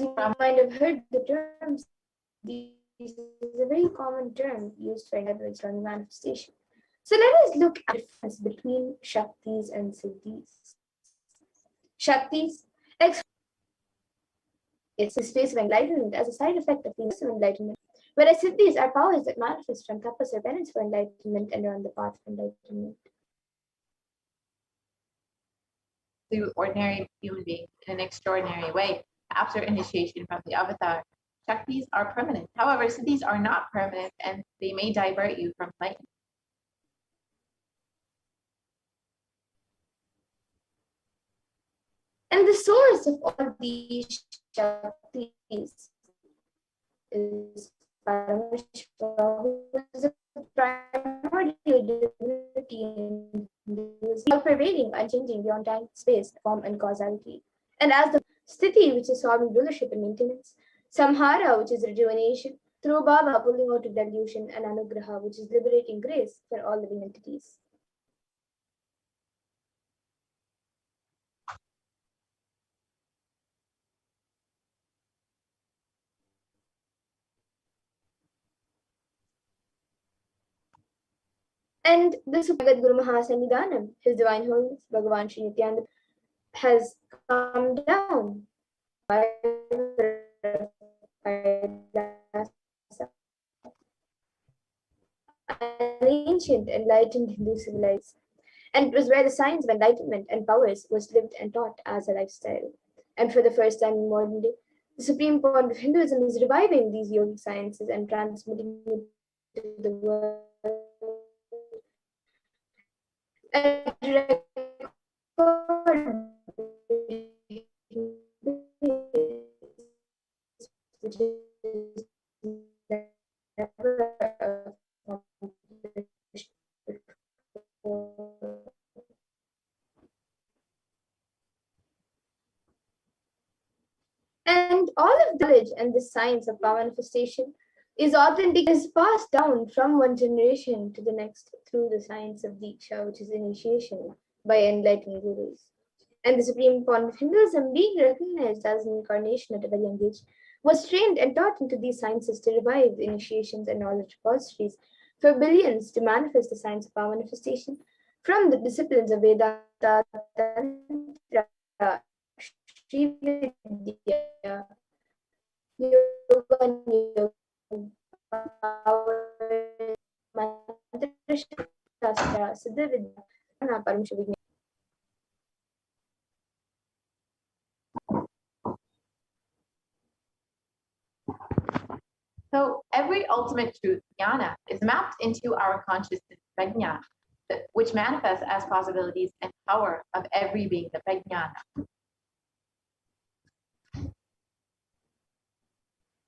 you might have heard the term, this is a very common term used for enlightenment manifestation. So let us look at the difference between Shaktis and Siddhis. Shaktis, it's the space of enlightenment as a side effect of the of enlightenment, whereas Siddhis are powers that manifest from tapas or penance for enlightenment and are on the path of enlightenment. To ordinary human beings in an extraordinary way after initiation from the avatar. Shaktis are permanent. However, Siddhis are not permanent and they may divert you from enlightenment. And the source of all these Shaktis is Paramashivoham, who is a primordial divinity all-pervading, unchanging beyond time, space, form, and causality. And as the Sthiti, which is sovereign rulership and maintenance, Samhara, which is rejuvenation, through Baba, pulling out of delusion, and Anugraha, which is liberating grace for all living entities. And the Supragat Guru Mahasannidhanam, His Divine Holiness, Bhagavan Sri Nithyananda, has come down by an ancient enlightened Hindu civilization, and it was where the science of enlightenment and powers was lived and taught as a lifestyle. And for the first time in modern day, the supreme point of Hinduism is reviving these yogic sciences and transmitting it to the world. And which is never accomplished before. And all of the knowledge and the science of power manifestation is authentic, is passed down from one generation to the next through the science of Diksha, which is initiation by enlightened gurus. And the supreme point of Hinduism, being recognized as an incarnation at a very young age, was trained and taught into these sciences to revive the initiations and knowledge repositories for billions to manifest the science of power manifestation from the disciplines of Vedanta, Tantra, Srividya, Yoga, Mantra Shastra, Siddha Vidya, Paramashivoham. So every ultimate truth, jnana, is mapped into our consciousness, prajna, which manifests as possibilities and power of every being, the prajnana.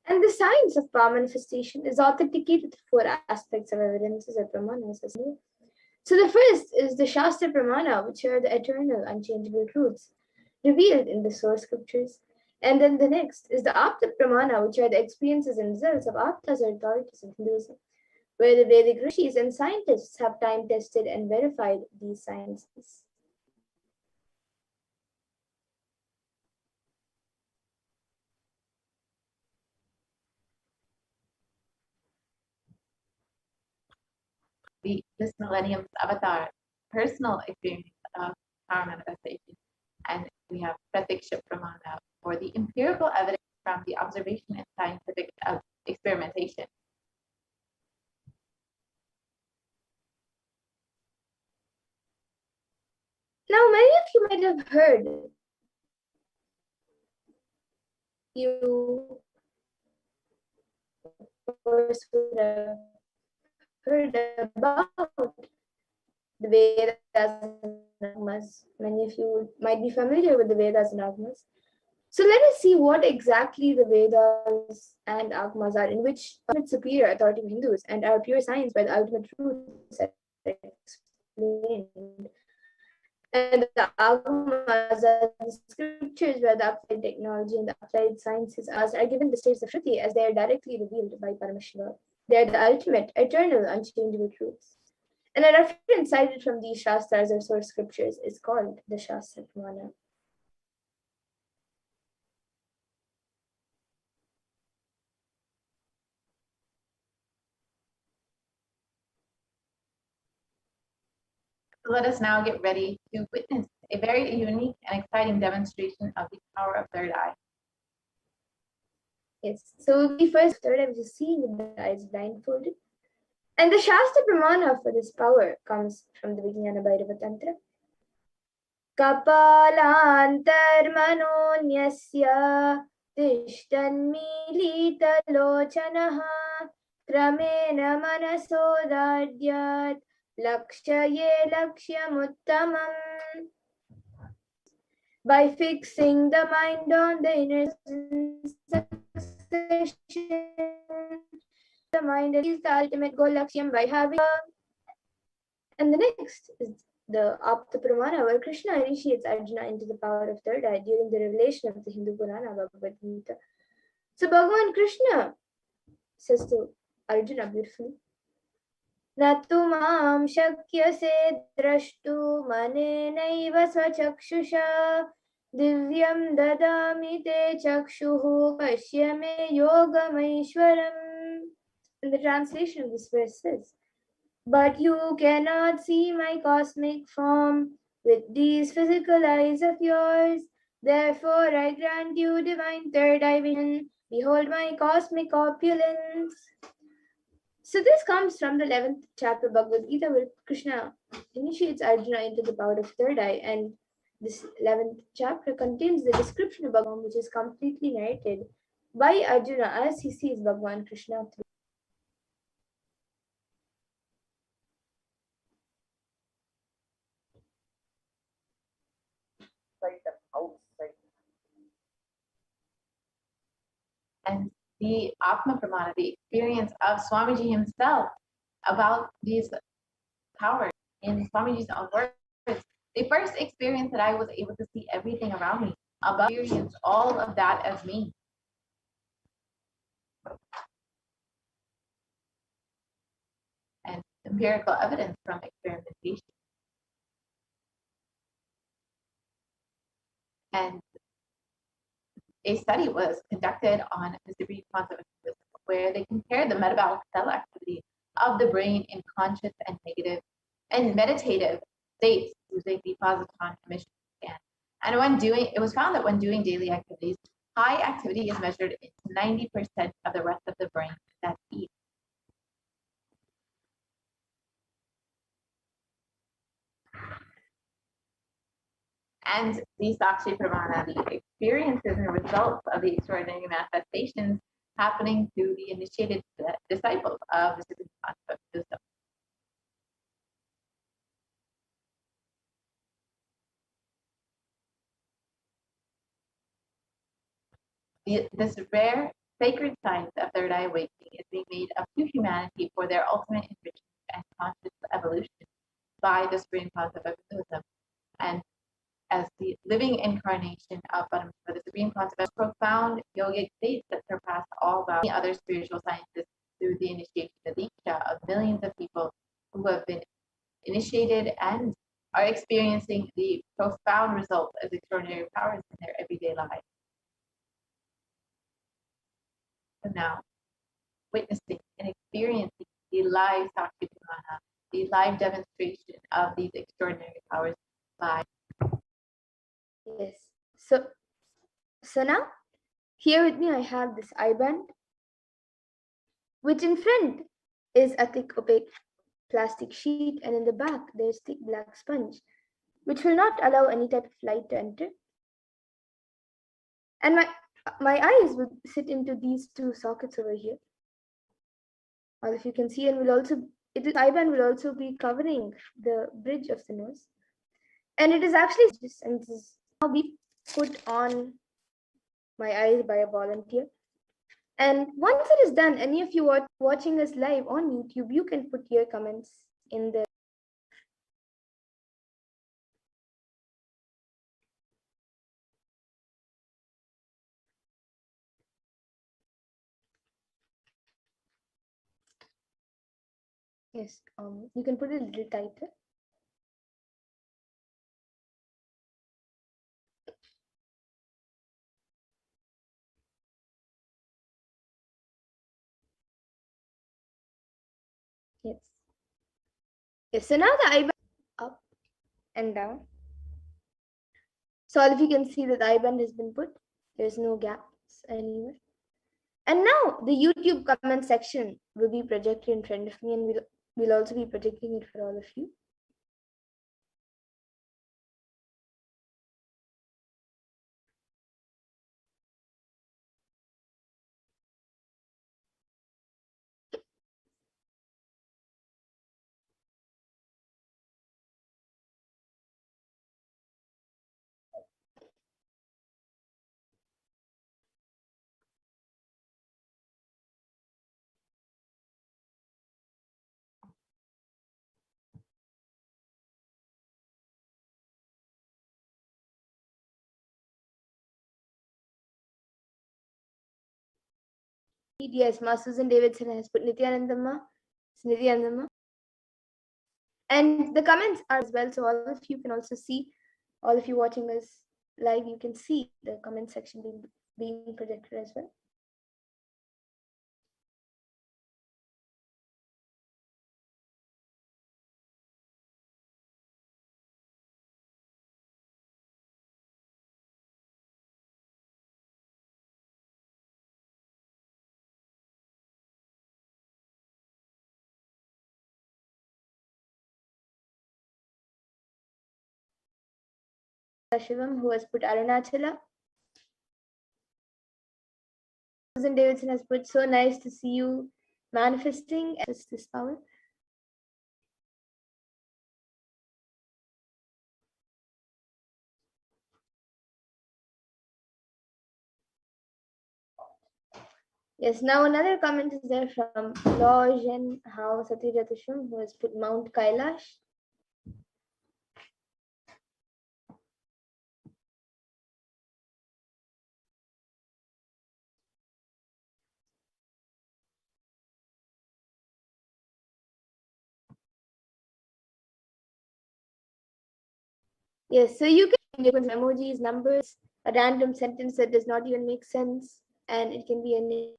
And the science of power manifestation is authenticated through four aspects of evidences or pramanas. So the first is the Shastra Pramana, which are the eternal, unchangeable truths revealed in the source scriptures. And then the next is the Apta Pramana, which are the experiences and results of Aptas or authorities of Hinduism, where the Vedic rishis and scientists have time tested and verified these sciences. This millennium's avatar, personal experience of power manifestation. And we have Pratiksha Pramana, or the empirical evidence from the observation and scientific experimentation. Now, many of you might have heard you would have heard about the Vedas and Agmas. Many of you might be familiar with the Vedas and Agmas. So let us see what exactly the Vedas and Agmas are, in which superior authority of Hindus and our pure science by the ultimate truths are explained. And the Agmas are the scriptures where the applied technology and the applied sciences are given the states of Shruti as they are directly revealed by Paramashiva. They are the ultimate, eternal, unchangeable truths. And a reference cited from these Shastras or source scriptures is called the Shastra Pramana. Let us now get ready to witness a very unique and exciting demonstration of the power of third eye. Yes, so the first third eye, which is seeing with the eyes blindfolded. And the Shastra Pramana for this power comes from the Vijnana Bhairava Tantra. Kapalantarmanonyasya tishtanmilitalochanaha kramena manasodadyat lakshye lakshyamuttamam. By fixing the mind on the inner succession, the mind is the ultimate goal laksham by having. And the next is the Apta Pramana, where Krishna initiates Arjuna into the power of third eye during the revelation of the Hindu Purana Bhagavad Gita. So Bhagavan Krishna says to Arjuna beautifully, Natu mam shakyase drashtu manenaiva svachakshisha divyam dadami te chakshuhu pashyame yogamaishwaram. And the translation of this verse says, but you cannot see my cosmic form with these physical eyes of yours. Therefore, I grant you divine third eye vision. Behold my cosmic opulence. So this comes from the 11th chapter of Bhagavad Gita, where Krishna initiates Arjuna into the power of third eye. And this 11th chapter contains the description of Bhagavan, which is completely narrated by Arjuna as he sees Bhagavan Krishna through. And the Atma Pramana, the experience of Swamiji himself about these powers in Swamiji's own words. The first experience that I was able to see everything around me, about experience all of that as me. And empirical evidence from experimentation. And a study was conducted on the supreme concept of physics, where they compared the metabolic cell activity of the brain in conscious and negative and meditative states using the positron emission scan. And when doing, it was found that when doing daily activities, high activity is measured into 90% of the rest of the brain that eats. And the Sakshi Pramana, the experiences and results of the extraordinary manifestations happening to the initiated disciples of the Supreme Concept of wisdom. This rare sacred science of third eye awakening is being made up to humanity for their ultimate enrichment and conscious evolution by the Supreme Concept of wisdom. And as the living incarnation of Paramashivoham, the supreme concept of profound yogic states that surpass all the other spiritual sciences through the initiation of Diksha of millions of people who have been initiated and are experiencing the profound results as extraordinary powers in their everyday lives. So now, witnessing and experiencing the live Sakshi Pramana, the live demonstration of these extraordinary powers by. Yes. So now, here with me I have this eye band, which in front is a thick opaque plastic sheet, and in the back there's thick black sponge, which will not allow any type of light to enter. And my eyes would sit into these two sockets over here. Or if you can see, and will also this eye band will also be covering the bridge of the nose. And it is actually just, and this is now be put on my eyes by a volunteer. And once it is done, any of you watching us live on YouTube, you can put your comments in the. Yes, you can put it a little tighter. Yes. Yes, so now the eye band up and down. So all of you can see that the I-band has been put. There's no gaps anywhere. And now the YouTube comment section will be projected in front of me, and we'll also be projecting it for all of you. Yes, Ma Susan Davidson has put Nithyanandama. It's Nithyanandama. And the comments are as well, so all of you can also see, all of you watching us live, you can see the comment section being projected as well. Shivam, who has put Arunachala. Susan Davidson has put, so nice to see you manifesting this power. Yes, now another comment is there from Lojen Hao Satyajatusham, who has put Mount Kailash. Yes, so you can use emojis, numbers, a random sentence that does not even make sense, and it can be any.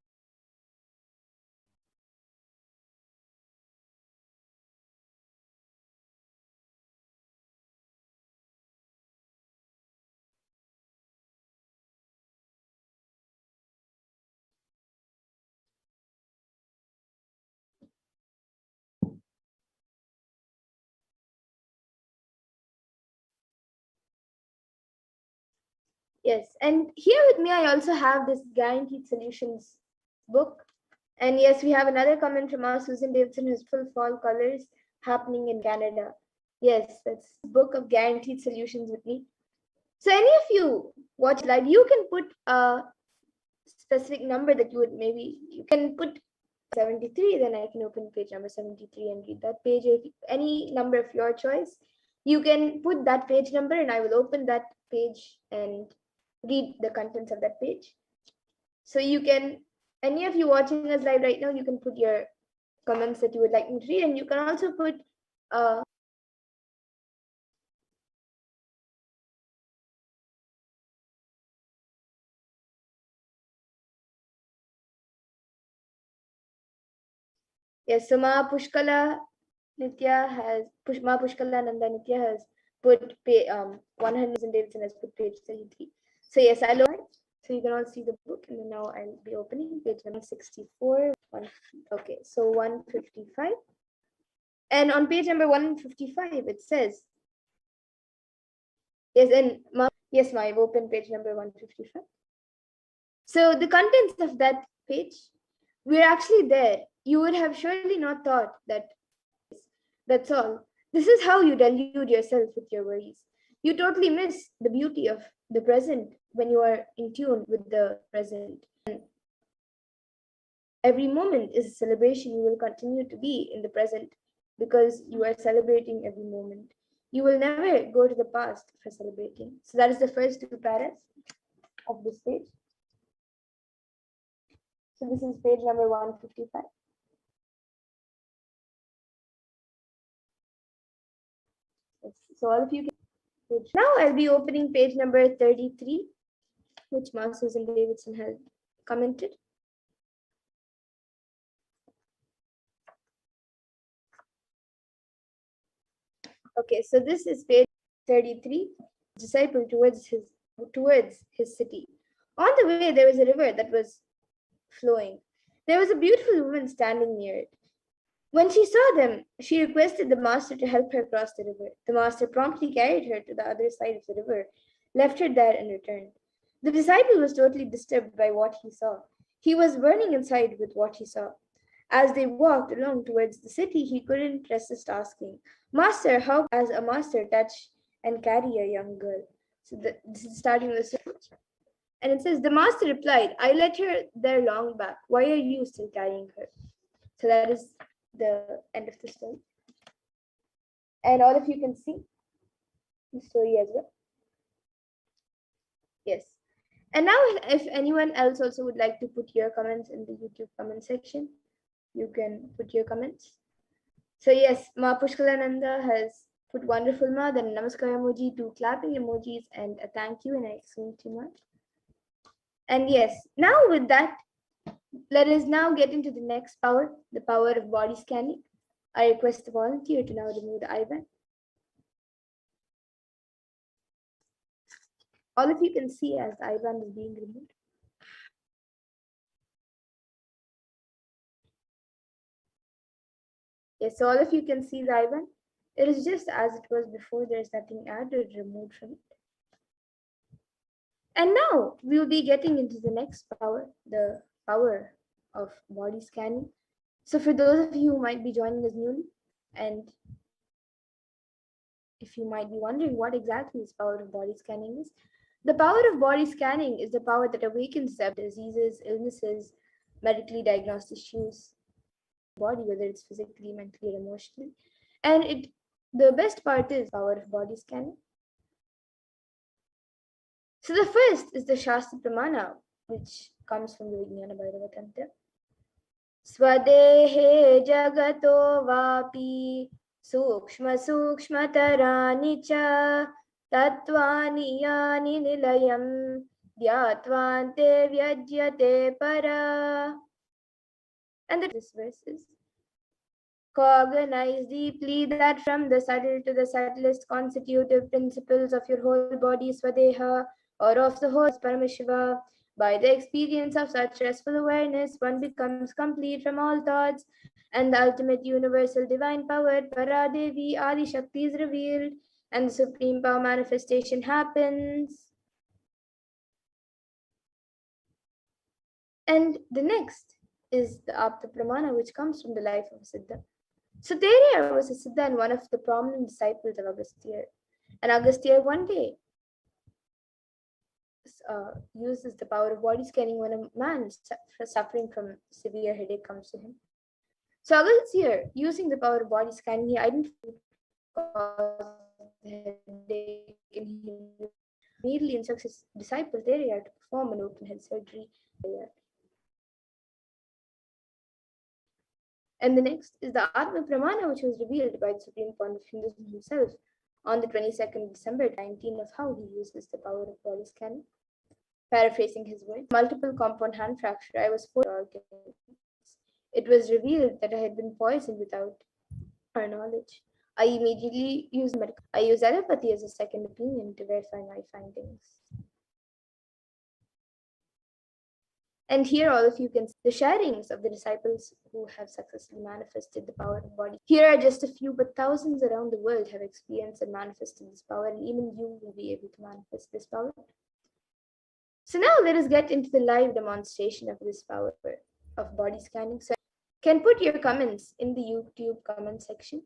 Yes, and here with me, I also have this Guaranteed Solutions book. And yes, we have another comment from our Susan Davidson, who's full fall colors happening in Canada. Yes, that's book of Guaranteed Solutions with me. So any of you watch live, you can put a specific number that you would maybe, you can put 73, then I can open page number 73 and read that page. If any number of your choice, you can put that page number and I will open that page and read the contents of that page. So you can, any of you watching us live right now, you can put your comments that you would like me to read, and you can also put yes, so Ma Pushkala Nitya has Ma Pushkala Nanda Nitya has put 100 and Davidson has put page 33. So yes, I'll open. So you can all see the book, and then now I'll be opening page 164. Okay, so 155. And on page number 155, it says, yes, and yes, I've opened page number 155. So the contents of that page, we're actually there. You would have surely not thought that that's all. This is how you delude yourself with your worries. You totally miss the beauty of the present when you are in tune with the present. And every moment is a celebration. You will continue to be in the present because you are celebrating every moment. You will never go to the past for celebrating. So that is the first two paras of this page. So this is page number 155. So all of you can. Now I'll be opening page number 33, which Ma Susan Davidson has commented. Okay, so this is page 33, disciple towards his city. On the way, there was a river that was flowing. There was a beautiful woman standing near it. When she saw them, she requested the master to help her cross the river. The master promptly carried her to the other side of the river, left her there, and returned. The disciple was totally disturbed by what he saw. He was burning inside with what he saw. As they walked along towards the city, he couldn't resist asking, Master, how as a master touch and carry a young girl? This is starting the story. And it says, The master replied, I let her there long back. Why are you still carrying her? So that is the end of the story. And all of you can see the story as well. Yes. And now, if anyone else also would like to put your comments in the YouTube comment section, you can put your comments. So yes, Ma Pushkalananda has put wonderful Ma, then Namaskar emoji, 2 clapping emojis, and a thank you and an exclamation. And yes, now with that, let us now get into the next power, the power of body scanning. I request the volunteer to now remove the IBAN. All of you can see as the IBAN is being removed. Yes, so all of you can see the IBAN. It is just as it was before, there is nothing added or removed from it. And now we will be getting into the next power, the power of body scanning. So for those of you who might be joining us newly, and if you might be wondering what exactly this power of body scanning is, the power of body scanning is the power that awakens diseases, illnesses, medically diagnosed issues, body, whether it's physically, mentally, or emotionally. And the best part is power of body scanning. So the first is the Shastra Pramana, which comes from the Vijnana Bhairava Tantra. Swadehe jagato vapi sukshma sukshmatarani cha tattvani yani nilayam dhyatvante vyajyate para. And this verse is, cognize deeply that from the subtle to the subtlest constitutive principles of your whole body, Swadeha, or of the whole Paramashiva, by the experience of such restful awareness, one becomes complete from all thoughts, and the ultimate universal divine power, Paradevi Adi Shakti, is revealed, and the supreme power manifestation happens. And the next is the Apta Pramana, which comes from the life of Siddha. So Terya was a Siddha and one of the prominent disciples of Agastya. And Agastya one day uses the power of body scanning when a man suffering from severe headache comes to him. So Agastya, using the power of body scanning, he identified the headache and he immediately instructs his disciple Terya to perform an open head surgery. And the next is the Atma Pramana, which was revealed by the Supreme Point of Hinduism himself on the 22nd December 19 of how he uses the power of body scanning. Paraphrasing his words, multiple compound hand fracture, I was 4 organs. It was revealed that I had been poisoned without our knowledge. I immediately used I used allopathy as a second opinion to verify my findings. And here all of you can see the sharings of the disciples who have successfully manifested the power of body. Here are just a few, but thousands around the world have experienced and manifested this power, and even you will be able to manifest this power. So now let us get into the live demonstration of this power of body scanning. So can put your comments in the YouTube comment section.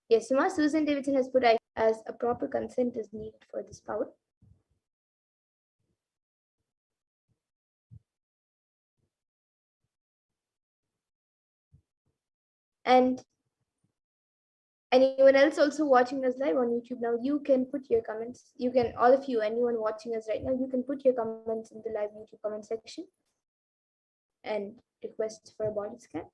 Yes, Suma Susan Davidson has put as a proper consent is needed for this power. And anyone else also watching us live on YouTube now, you can put your comments. You can, all of you, anyone watching us right now, you can put your comments in the live YouTube comment section and request for a body scan.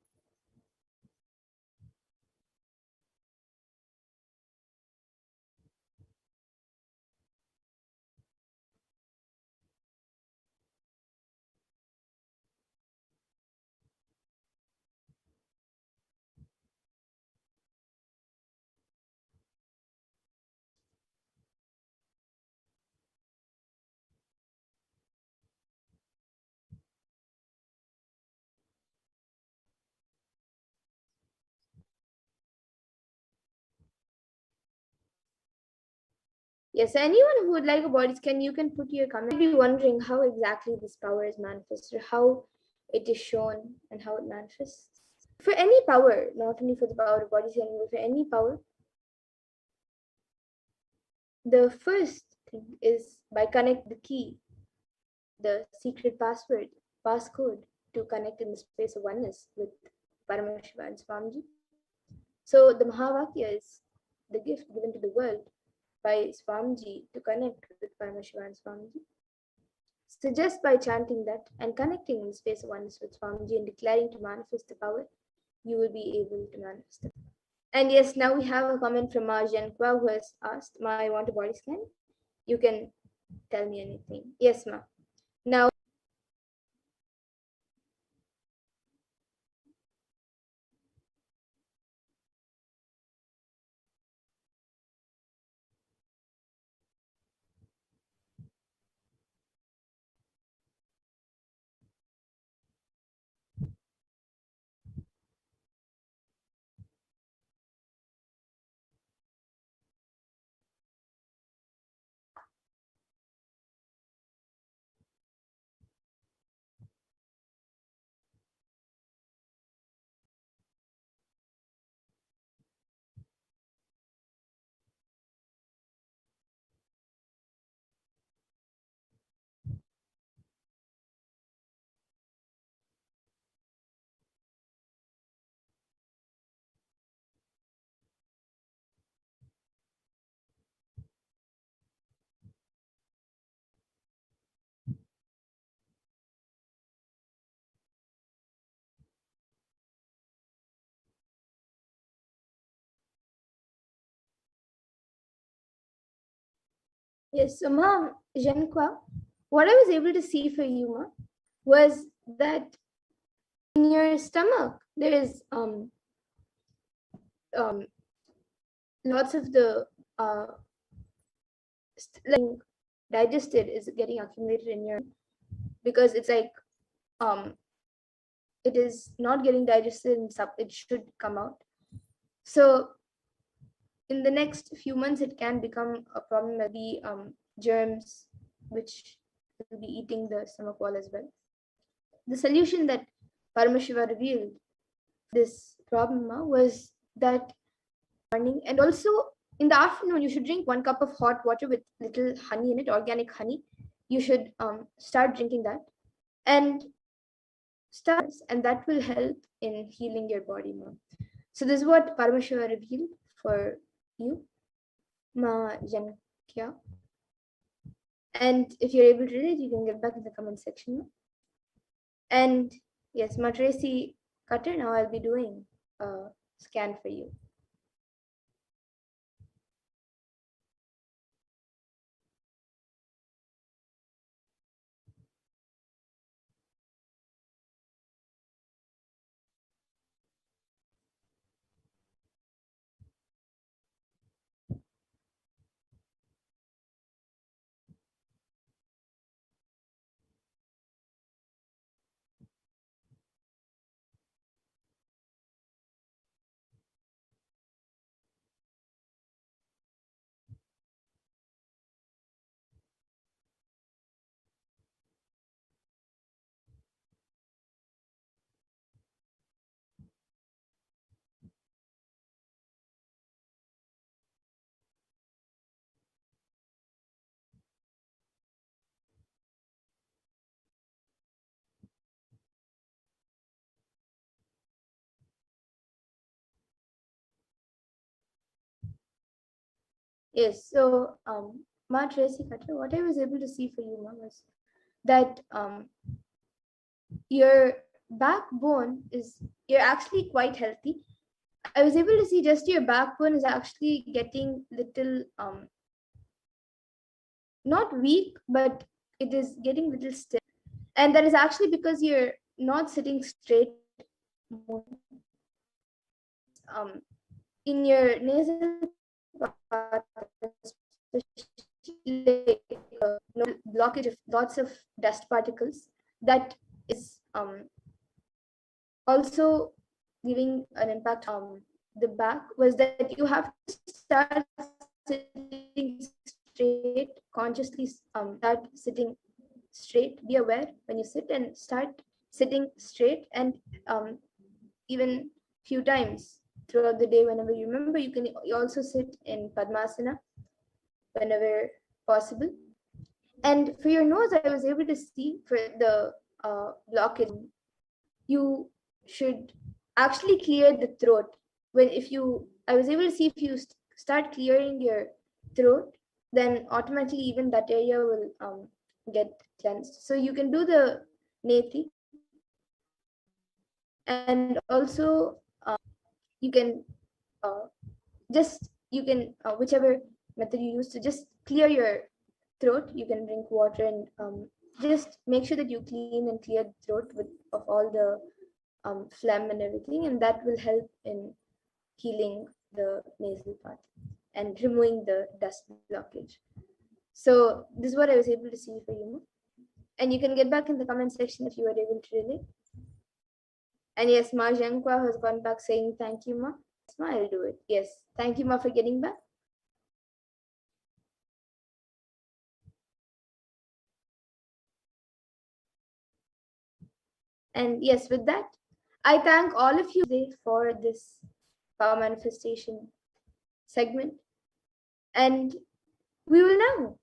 Yes, anyone who would like a body scan, you can put your comment. You might be wondering how exactly this power is manifested, how it is shown, and how it manifests. For any power, not only for the power of body scanning, but for any power, the first thing is by connect the key, the secret passcode to connect in the space of oneness with Paramashiva and Swamiji. So the Mahavakya is the gift given to the world by Swamiji to connect with Paramashiva and Swamiji. So just by chanting that and connecting in the space of oneness with Swamiji and declaring to manifest the power, you will be able to manifest it. And yes, now we have a comment from Ma Jenkwa who has asked, Ma, I want a body scan. You can tell me anything. Yes, Ma. Now, yes, so Ma Jenkwa, what I was able to see for you, Ma, was that in your stomach there is um lots of the like digested is getting accumulated in your, because it's like um it is not getting digested and it should come out. So in the next few months it can become a problem. There'll be germs which will be eating the stomach wall as well. The solution that Paramashiva revealed this problem was that morning, and also in the afternoon you should drink 1 cup of hot water with little honey in it, organic honey. You should start drinking that and and that will help in healing your body more. So this is what Paramashiva revealed for you, Ma Jankya. And if you're able to read it, you can get back in the comment section. And yes, Ma Tracy Cutter, now I'll be doing a scan for you. Yes, so Ma Tracy Cutter, what I was able to see for you, Ma, was that your backbone is, you're actually quite healthy. I was able to see just your backbone is actually getting little not weak, but it is getting little stiff. And that is actually because you're not sitting straight. In your nasal part, especially blockage of lots of dust particles, that is also giving an impact on the back, was that you have to start sitting straight, consciously start sitting straight. Be aware when you sit and start sitting straight, and even few times throughout the day, whenever you remember, you can also sit in Padmasana whenever possible. And for your nose, I was able to see for the blockage, you should actually clear the throat. When if you, I was able to see if you start clearing your throat, then automatically even that area will get cleansed. So you can do the neti, and also you can just you can whichever method you use to just clear your throat. You can drink water and just make sure that you clean and clear the throat with of all the phlegm and everything, and that will help in healing the nasal part and removing the dust blockage. So this is what I was able to see for you, and you can get back in the comment section if you were able to relate. And yes, Ma Zhengqua has gone back saying thank you, Ma. Yes, Ma, I'll do it. Yes, thank you, Ma, for getting back. And yes, with that, I thank all of you for this power manifestation segment. And we will now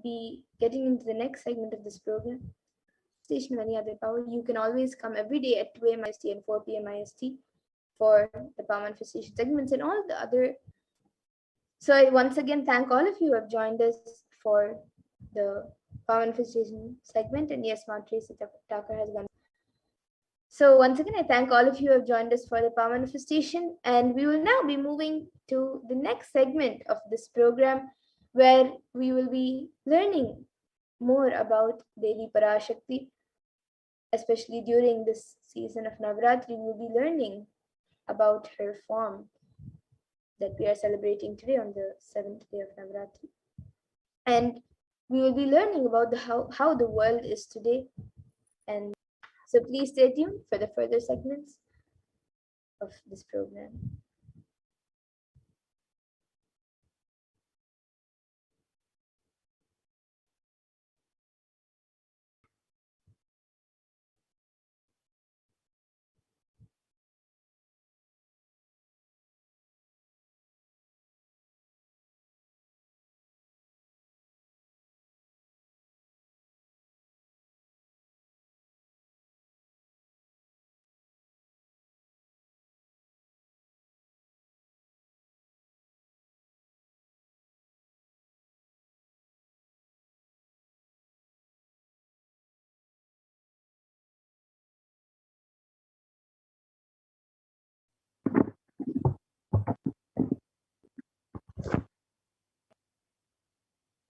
be getting into the next segment of this program. Station of any other power. You can always come every day at 2 a.m. IST and 4 p.m. IST for the power manifestation segments and all the other. So I once again thank all of you who have joined us for the power manifestation segment. And yes, Tracy Tucker has gone. So once again, I thank all of you who have joined us for the power manifestation, and we will now be moving to the next segment of this program, where we will be learning more about Devi Parashakti, especially during this season of Navaratri. We will be learning about her form that we are celebrating today on the 7th day of Navaratri. And we will be learning about how the world is today. And so please stay tuned for the further segments of this program.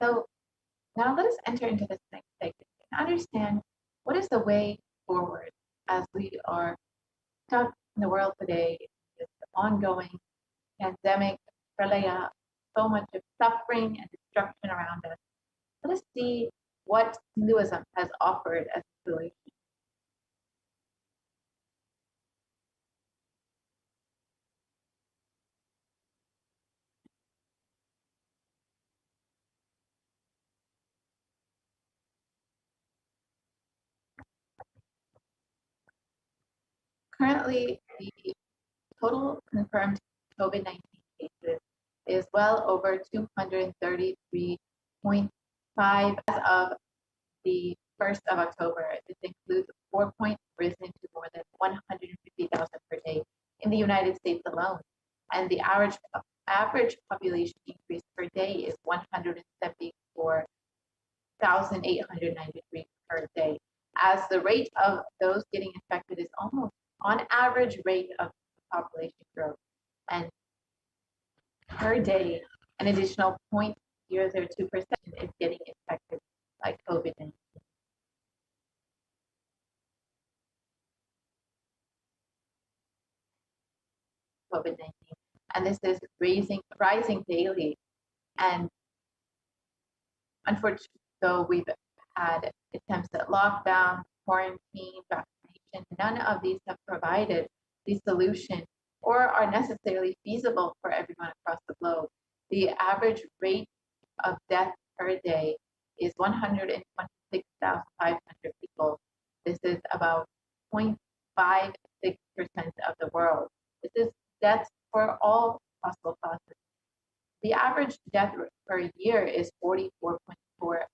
So now let us enter into this next segment and understand what is the way forward as we are stuck in the world today, this ongoing pandemic, pralaya, so much of suffering and destruction around us. Let us see what Hinduism has offered as a solution. Currently, the total confirmed COVID-19 cases is well over 233.5 as of the 1st of October. This includes 4 points risen to more than 150,000 per day in the United States alone. And the average population increase per day is 174,893 per day, as the rate of those getting infected is almost on average rate of population growth. And per day, an additional 0.002% is getting infected by COVID-19. COVID-19, and this is rising daily. And unfortunately, so we've had attempts at lockdown, quarantine, vaccination. None of these have provided the solution or are necessarily feasible for everyone across the globe. The average rate of death per day is 126,500 people. This is about 0.56% of the world. This is deaths for all possible causes. The average death per year is 44.4 million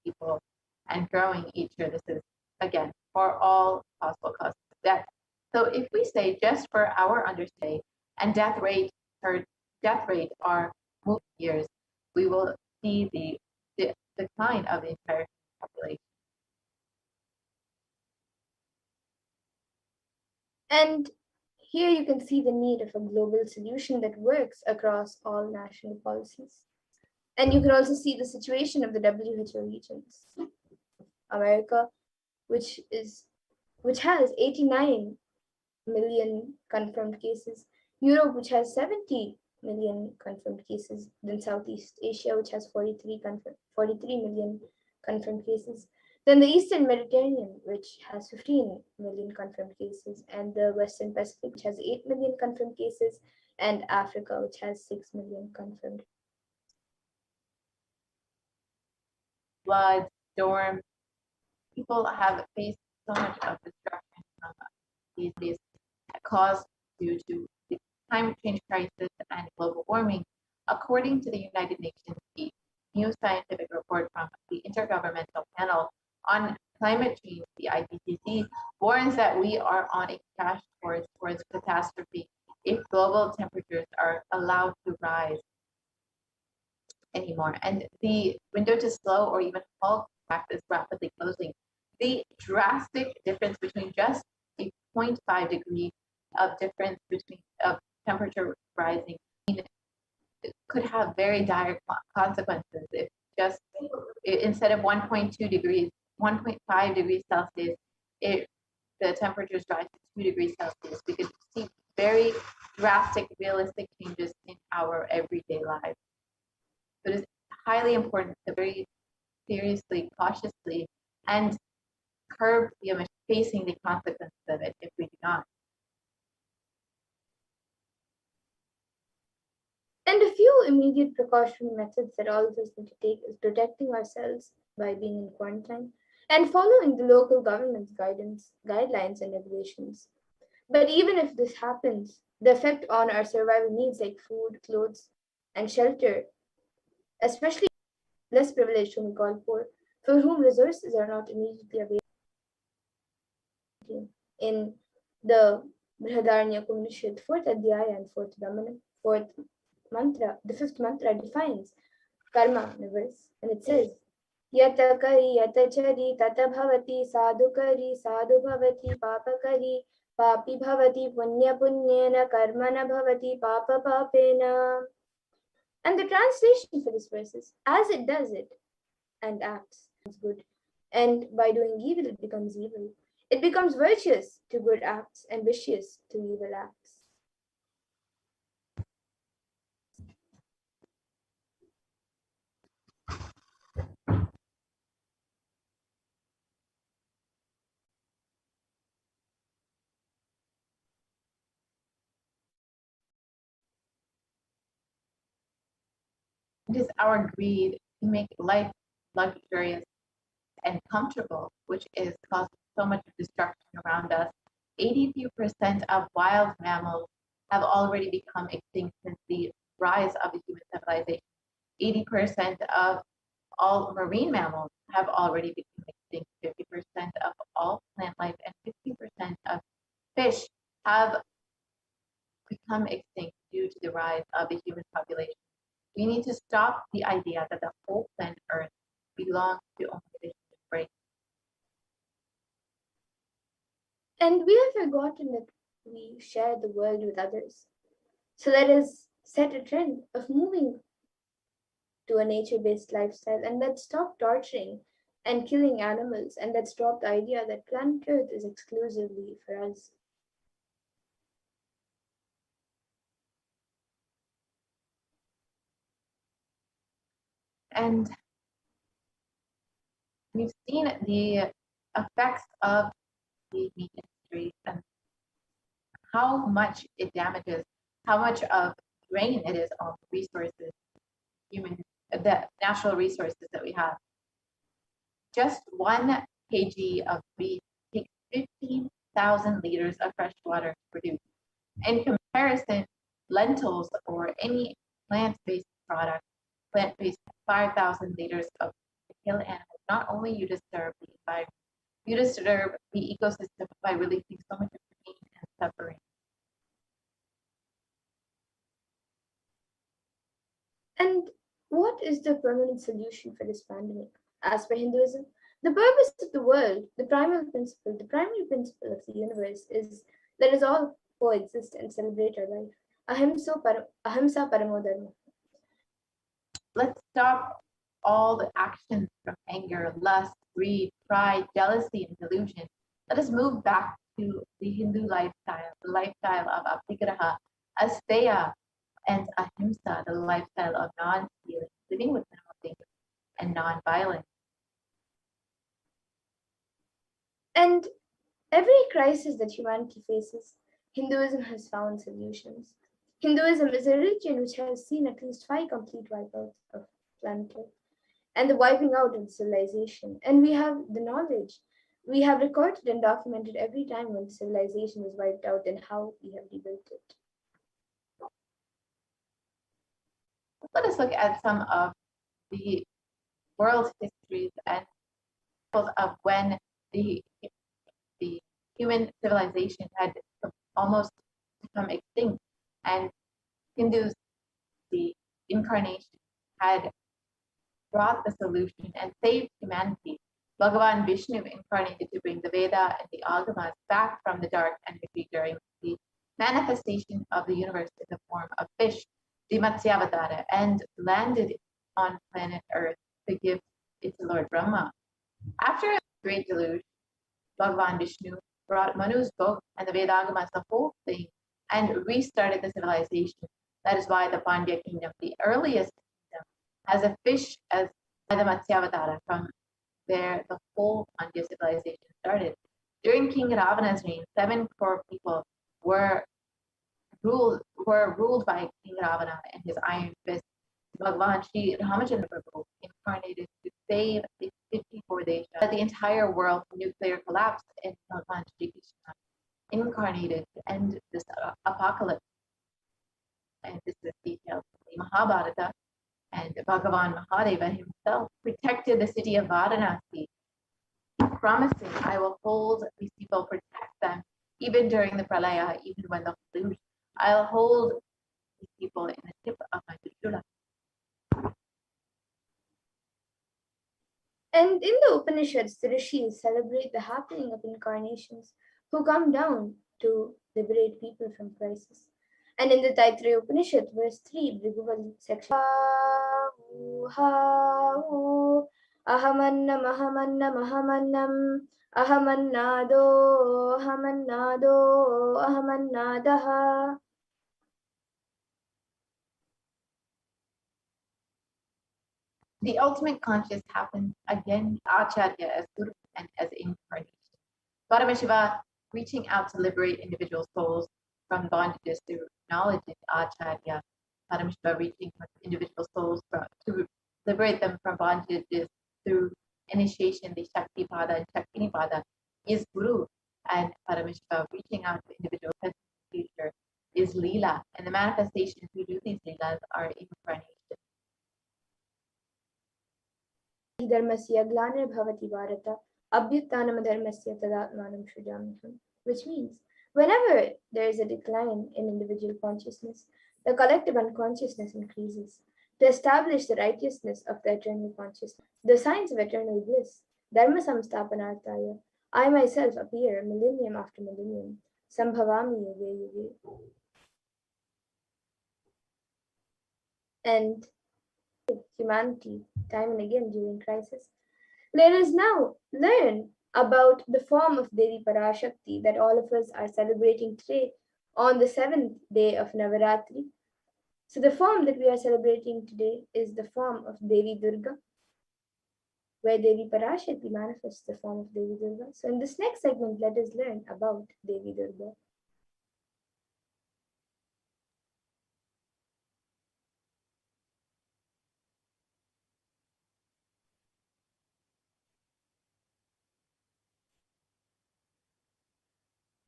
people and growing each year. This is, again, for all possible causes of death. So if we say just for our understanding and death rate are moving years, we will see the decline of the entire population. And here you can see the need of a global solution that works across all national policies. And you can also see the situation of the WHO regions. America, which has 89 million confirmed cases, Europe, which has 70 million confirmed cases, then Southeast Asia, which has 43 million confirmed cases, then the Eastern Mediterranean, which has 15 million confirmed cases, and the Western Pacific, which has 8 million confirmed cases, and Africa, which has 6 million confirmed. Floods, storms, people have faced so much of destruction these days caused due to the climate change crisis and global warming. According to the United Nations, the new scientific report from the Intergovernmental Panel on Climate Change, the IPCC, warns that we are on a crash course towards catastrophe if global temperatures are allowed to rise anymore. And the window to slow or even halt fact is rapidly closing. The drastic difference between just a 0.5 degree of difference between temperature rising could have very dire consequences if just instead of 1.2 degrees, 1.5 degrees Celsius, the temperatures rise to 2 degrees Celsius. We could see very drastic, realistic changes in our everyday lives. So it is highly important to very seriously, cautiously, and curb the emission, facing the consequences of it if we do not. And a few immediate precautionary methods that all of us need to take is protecting ourselves by being in quarantine and following the local government's guidelines and regulations. But even if this happens, the effect on our survival needs like food, clothes, and shelter, especially less privileged whom we call poor, for whom resources are not immediately available. In the Brihadaranya Upanishad, fourth Adhyaya and fourth mantra, the fifth mantra defines karma in a verse, and it says, Yata kari, yata chari, tata bhavati, sadhu kari, sadhu bhavati, papa kari, papi bhavati, punya punyena, karmana bhavati, papa papena. And the translation for this verse is, as it does it and acts, it's good. And by doing evil, it becomes evil. It becomes virtuous to good acts and vicious to evil acts. It is our greed to make life luxurious and comfortable, which is causing so much destruction around us. 82% of wild mammals have already become extinct since the rise of the human civilization. 80% of all marine mammals have already become extinct. 50% of all plant life and 50% of fish have become extinct due to the rise of the human population. We need to stop the idea that the whole planet Earth belongs to only the human race. And we have forgotten that we share the world with others. So let us set a trend of moving to a nature-based lifestyle, and let's stop torturing and killing animals, and let's drop the idea that planet Earth is exclusively for us. And we've seen the effects of the meat industry and how much it damages, how much of drain it is on resources, human the natural resources that we have. Just 1 kg of wheat takes 15,000 liters of fresh water to produce. In comparison, lentils or any plant-based product, plant-based 5,000 liters of kill animals. Not only you disturb the environment, you disturb the ecosystem by releasing so much pain and suffering. And what is the permanent solution for this pandemic? As per Hinduism, the purpose of the world, the primary principle of the universe is let us all coexist and celebrate our life. Ahimsa paramo dharma. Let's stop all the actions from anger, lust, greed, pride, jealousy, and delusion. Let us move back to the Hindu lifestyle, the lifestyle of aptigraha, asteya, and ahimsa, the lifestyle of non-stealing, living with minimal things, and non-violence. And every crisis that humanity faces, Hinduism has found solutions. Hinduism is a religion which has seen at least 5 complete wipeouts of planet Earth and the wiping out of civilization. And we have the knowledge. We have recorded and documented every time when civilization was wiped out and how we have rebuilt it. Let us look at some of the world histories and of when the human civilization had almost become extinct, and Hindus, the incarnation, had brought the solution and saved humanity. Bhagavan Vishnu incarnated to bring the Veda and the Agamas back from the dark energy during the manifestation of the universe in the form of fish, the Matsyavatara, and landed on planet Earth to give it to Lord Brahma. After a great deluge, Bhagavan Vishnu brought Manu's book and the Vedagamas, the whole thing, and restarted the civilization. That is why the Pandya kingdom, the earliest kingdom, has a fish as the Matsyavatara. From there, the whole Pandya civilization started. During King Ravana's reign, 7 crore people were ruled by King Ravana and his iron fist. Bhagavan Sri Ramachandra Prabhu incarnated to save the 54 Desha. The entire world from nuclear collapse, and Bhagavan Sri Krishna incarnated to end this apocalypse. And this is detailed in the Mahabharata. And Bhagavan Mahadeva himself protected the city of Varanasi, promising, I will hold these people, protect them, even during the Pralaya, even when the deluge. I'll hold these people in the tip of my Trishula. And in the Upanishads, the rishis celebrate the happening of incarnations who come down to liberate people from crisis. And in the Taittiriya Upanishad, verse 3, Bhriguvali section, ahamannam ahamannam ahamannam ahamannado ahamannado ahamannadaha. The ultimate conscious happens again, Acharya as Guru and as incarnation. Paramashiva reaching out to liberate individual souls from bondages through knowledge and Acharya. Paramashiva reaching individual souls to liberate them from bondages through initiation, the Shakti Pada and Shakti Pada is Guru, and Paramashiva reaching out to individuals in the future is Leela, and the manifestations who do these Leelas are incarnation. Dharmasya glanir bhavati bharata abhyuttanam dharmasya tadatmanam shrujamiham, which means whenever there is a decline in individual consciousness, the collective unconsciousness increases. To establish the righteousness of the eternal consciousness, the signs of eternal bliss, dharma samstapanartaya, I myself appear millennium after millennium, sambhavami yuge yuge. And humanity time and again during crisis. Let us now learn about the form of Devi Parashakti that all of us are celebrating today on the 7th day of Navaratri. So the form that we are celebrating today is the form of Devi Durga, where Devi Parashakti manifests the form of Devi Durga. So in this next segment, let us learn about Devi Durga.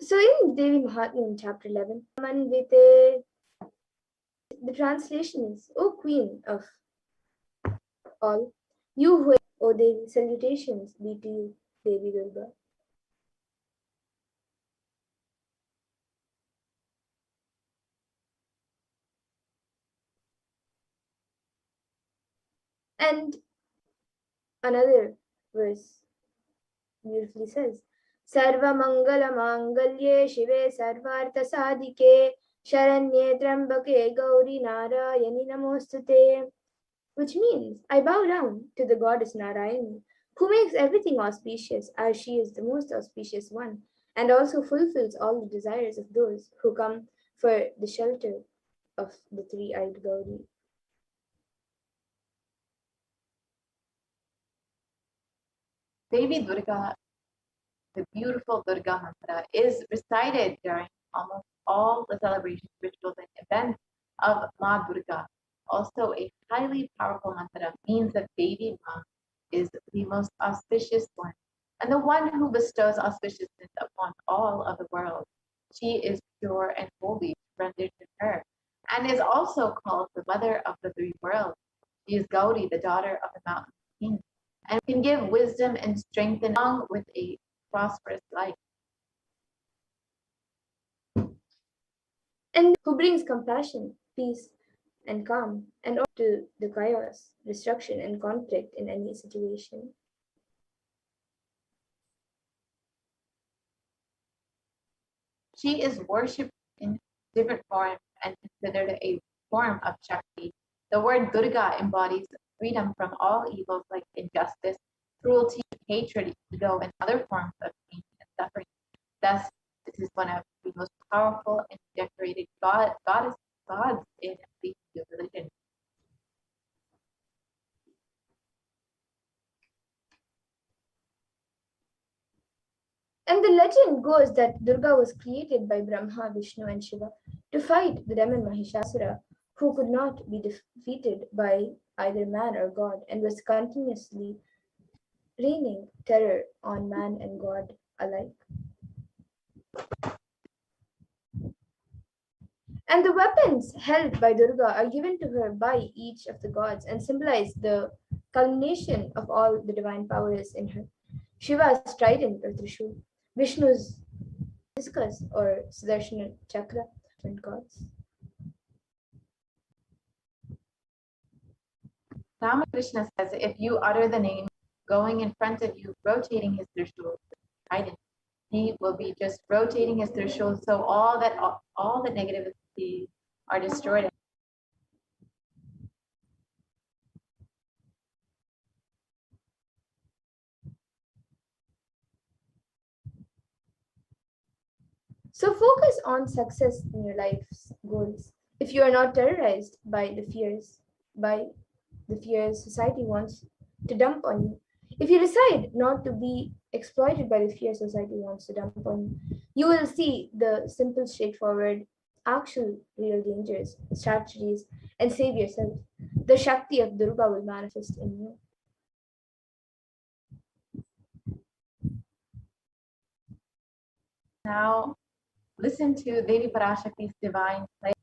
So in Devi Mahatmya in chapter 11, Manvite, the translation is, O Queen of all, you who, O Devi, salutations be to you, Devi Durga. And another verse beautifully says, Sarva Mangala Mangalye Shive Sarvartha Sadhike Sharanye Trambake Gauri Narayani Namostute, which means, I bow down to the goddess Narayani, who makes everything auspicious, as she is the most auspicious one, and also fulfills all the desires of those who come for the shelter of the three-eyed Gauri. Devi Durga, the beautiful Durga mantra, is recited during almost all the celebrations, rituals, and events of Ma Durga. Also, a highly powerful mantra means that Devi Ma is the most auspicious one and the one who bestows auspiciousness upon all of the world. She is pure and holy, rendered to her, and is also called the mother of the three worlds. She is Gauri, the daughter of the mountain king, and can give wisdom and strength along with a prosperous life. And who brings compassion, peace, and calm, and to the chaos, destruction, and conflict in any situation. She is worshipped in different forms and considered a form of Shakti. The word Durga embodies freedom from all evils like injustice, cruelty, hatred, ego, and other forms of pain and suffering. Thus, this is one of the most powerful and decorated gods in the Hindu religion. And the legend goes that Durga was created by Brahma, Vishnu, and Shiva to fight the demon Mahishasura, who could not be defeated by either man or God and was continuously raining terror on man and God alike. And the weapons held by Durga are given to her by each of the gods and symbolize the culmination of all the divine powers in her. Shiva's trident or Trishul, Vishnu's discus or Sudarshana chakra, different gods. Ramakrishna says, if you utter the name going in front of you, rotating his Trishul, trident, he will be just rotating his Trishul, so all the negativity are destroyed. So focus on success in your life's goals. If you are not terrorized by the fears society wants to dump on you, if you decide not to be exploited by the fears society wants to dump on you, you will see the simple, straightforward, actual, real dangers, strategies, and save yourself. The Shakti of Durga will manifest in you. Now, listen to Devi Parashakti's divine play.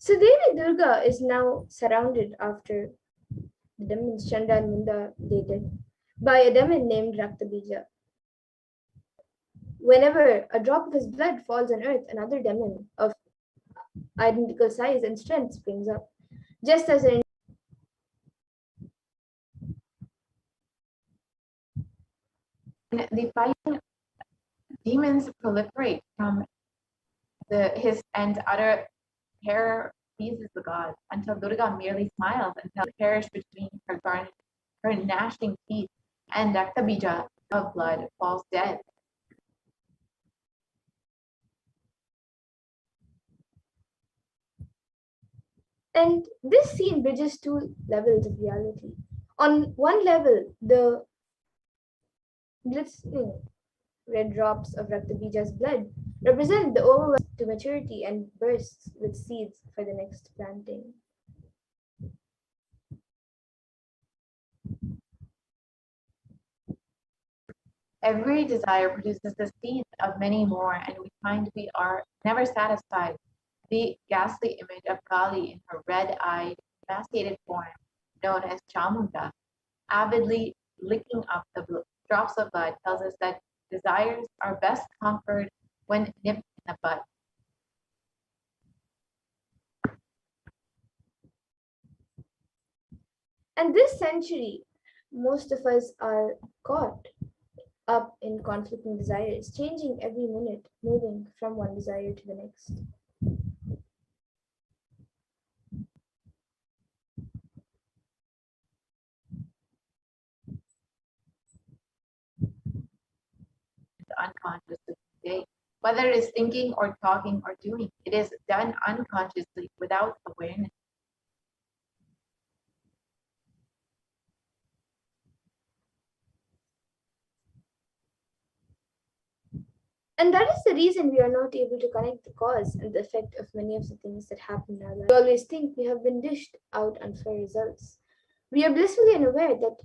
So Devi Durga is now surrounded after the demons Chanda and Munda they did by a demon named Raktabija. Whenever a drop of his blood falls on earth, another demon of identical size and strength springs up. Just as an The fighting demons proliferate from his and utter terror seizes the god until Durga merely smiles until it perish between her gnashing teeth, and Raktabija of blood falls dead. And this scene bridges two levels of reality. On one level, the glistening red drops of Raktabija's blood represent the overwhelm to maturity and bursts with seeds for the next planting. Every desire produces the seed of many more, and we find we are never satisfied. The ghastly image of Kali in her red-eyed, emaciated form, known as Chamunda, avidly licking up the drops of blood, tells us that desires are best conquered when nipped in the bud. And this century, most of us are caught up in conflicting desires, changing every minute, moving from one desire to the next. Unconsciously today. Whether it is thinking or talking or doing, it is done unconsciously without awareness. And that is the reason we are not able to connect the cause and the effect of many of the things that happen in our life. We always think we have been dished out unfair results. We are blissfully unaware that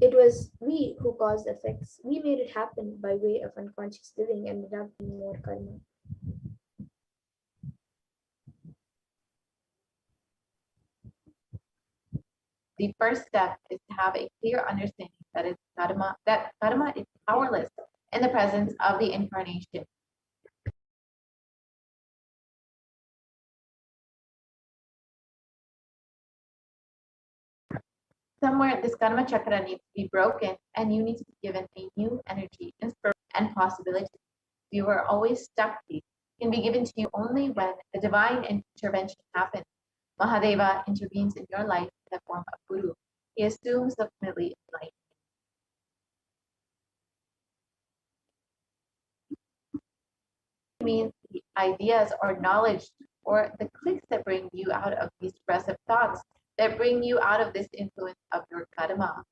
it was we who caused the effects. We made it happen by way of unconscious living and without doing more karma. The first step is to have a clear understanding that karma is powerless in the presence of the incarnation. Somewhere this karma chakra needs to be broken, and you need to be given a new energy, inspiration, and possibility. You are always stuck. Can be given to you only when the divine intervention happens. Mahadeva intervenes in your life in the form of Guru. He assumes ultimately enlightenment. Means the ideas or knowledge or the clicks that bring you out of these depressive thoughts, that bring you out of this influence of your karma.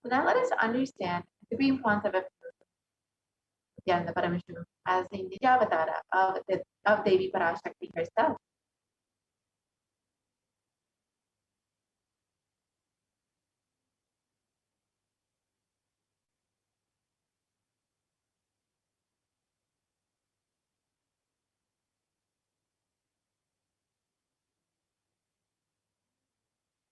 So now let us understand the supreme concept of Nithyananda Paramashivam as the Nityavatara of Devi Parashakti herself.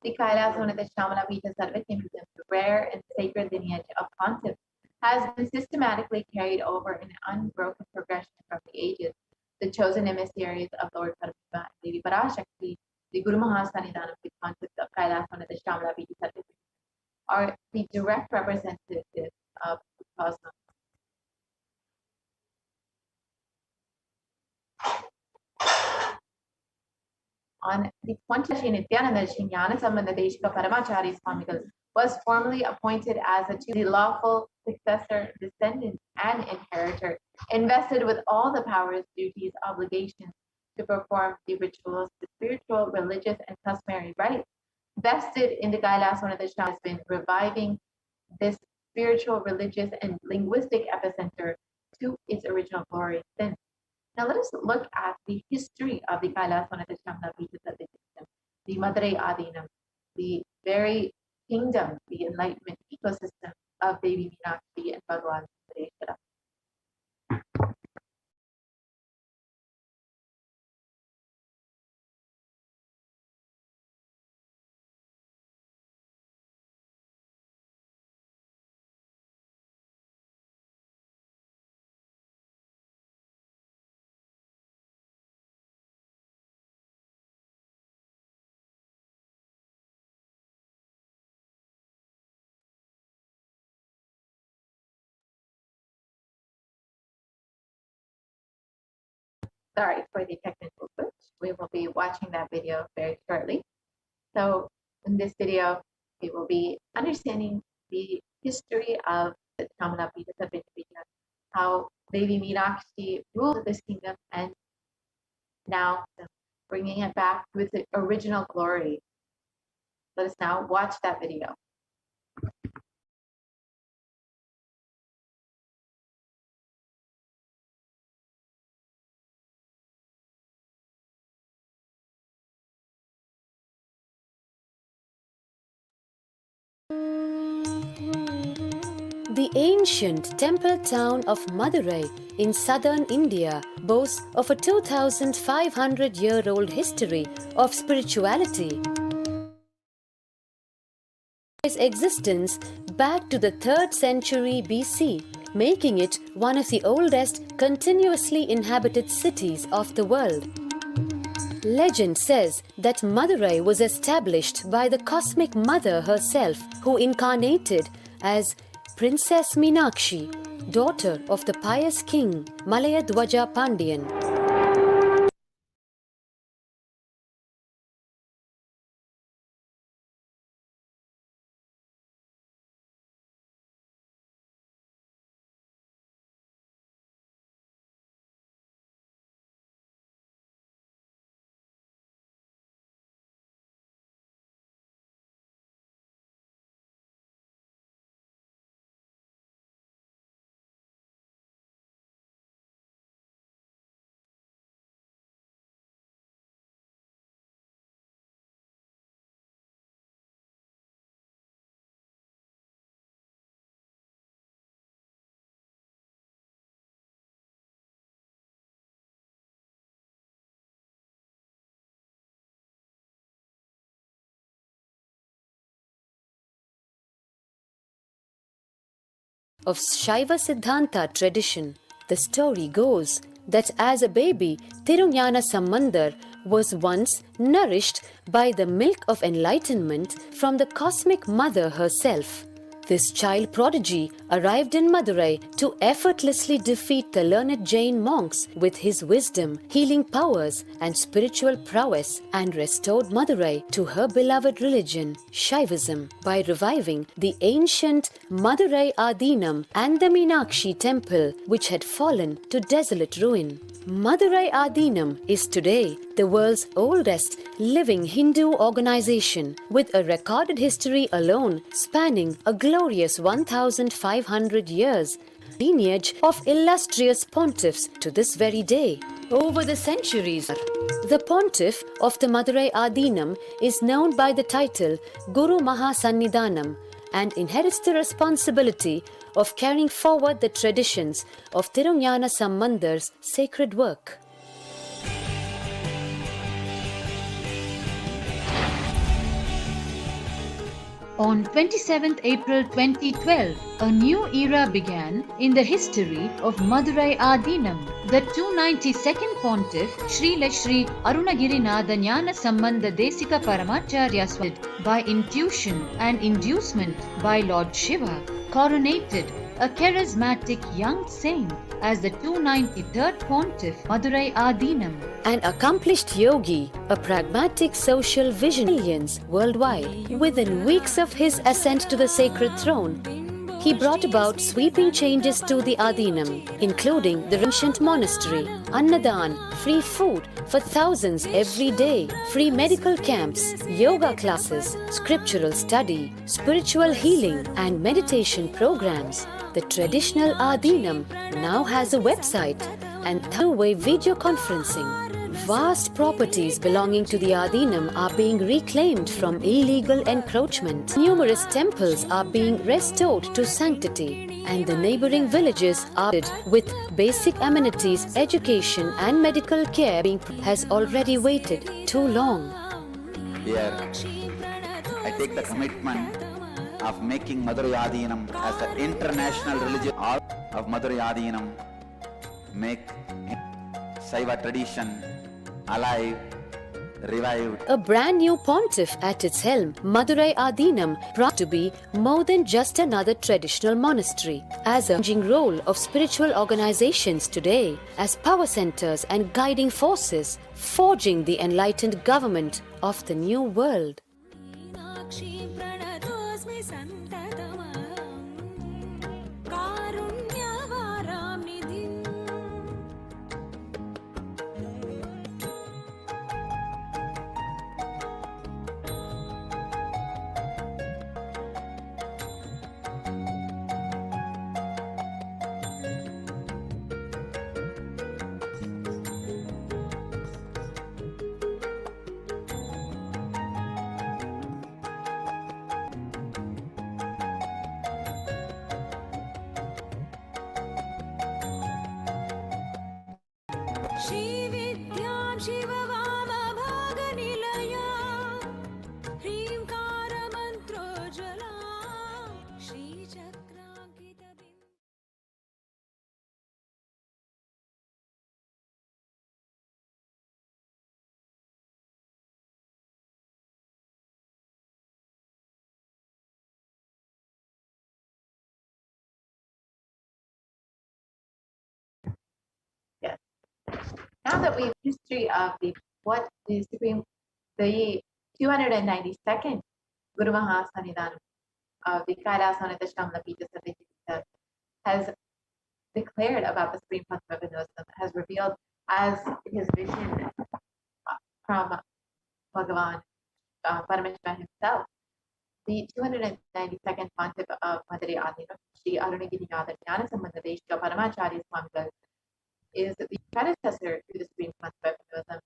The Kailasa, one of the Shamala Pita Sarvatimpitam, the rare and sacred lineage of concepts, has been systematically carried over in unbroken progression from the ages. The chosen emissaries of Lord Paramashiva and Devi Parashakti, the Guru Mahasanidan of the concepts of Kailasa, one of the Shamala Pita Sarvatimpitam, are the direct representatives of the cosmos. On the 20th Nithyananda Jnana Sambandha Deshika Paramachari Swamigal was formally appointed as the lawful successor, descendant, and inheritor, invested with all the powers, duties, obligations to perform the rituals, the spiritual, religious, and customary rites. Vested in the Kailasa, one of the Shah has been reviving this spiritual, religious, and linguistic epicenter to its original glory since. Now let us look at the history of the Kailasa, the Madurai Adinam, the very kingdom, the enlightenment ecosystem of Devi Meenakshi and Bhagavan Sareshwara. Sorry for the technical glitch. We will be watching that video very shortly. So in this video, we will be understanding the history of the Kamala Pita Sabinapita, how Devi Meenakshi ruled this kingdom, and now bringing it back to its original glory. Let us now watch that video. The ancient temple town of Madurai in southern India boasts of a 2,500-year-old history of spirituality. Its existence back to the 3rd century BC, making it one of the oldest continuously inhabited cities of the world. Legend says that Madurai was established by the cosmic mother herself, who incarnated as Princess Meenakshi, daughter of the pious king Malayadwaja Pandian. Of Shaiva Siddhanta tradition, the story goes that as a baby, Tirunjana Sambandar was once nourished by the milk of enlightenment from the cosmic mother herself. This child prodigy arrived in Madurai to effortlessly defeat the learned Jain monks with his wisdom, healing powers, and spiritual prowess, and restored Madurai to her beloved religion, Shaivism, by reviving the ancient Madurai Adinam and the Meenakshi temple, which had fallen to desolate ruin. Madurai Adinam is today the world's oldest living Hindu organization, with a recorded history alone spanning a glorious 1,500 years, lineage of illustrious pontiffs to this very day. Over the centuries, the pontiff of the Madurai Adinam is known by the title Guru Mahasannidhanam and inherits the responsibility of carrying forward the traditions of Tirunjana Sambandar's sacred work. On 27th April 2012, a new era began in the history of Madurai Adinam. The 292nd Pontiff, Sri Lashri Arunagirinath Jnana Sambandha Desika Paramacharya Swami, by intuition and inducement by Lord Shiva, coronated a charismatic young saint as the 293rd Pontiff, Madurai Adinam. An accomplished yogi, a pragmatic social visionary millions worldwide. Within weeks of his ascent to the sacred throne, he brought about sweeping changes to the Adinam, including the ancient monastery, Annadan, free food for thousands every day, free medical camps, yoga classes, scriptural study, spiritual healing, and meditation programs. The traditional Adinam now has a website and two-way video conferencing. Vast properties belonging to the Adinam are being reclaimed from illegal encroachment. Numerous temples are being restored to sanctity, and the neighboring villages are with basic amenities, education, and medical care has already waited too long. Here, I take the commitment of making Madurai Adinam as the international religion of Madurai Adinam, make Saiva tradition alive, revived. A brand new pontiff at its helm, Madurai Adinam brought to be more than just another traditional monastery, as a changing role of spiritual organizations today, as power centers and guiding forces, forging the enlightened government of the new world. श्रीविद्यां शिववामभागनिलया ह्रीङ्कारमन्त्रोज्ज्वला श्रीचक्राङ्कितबिम्ब Yes. Now that we have history of the 292nd Guru Mahasanidhanam of the Kailasa has declared about the Supreme Concept of Hinduism, has revealed as his vision from Bhagavan Paramashivoham himself. The 292nd Pontiff of Madhuri Adinam, Sri Nithyananda Paramashivam Swamigal, is the predecessor to the Supreme Concept of Hinduism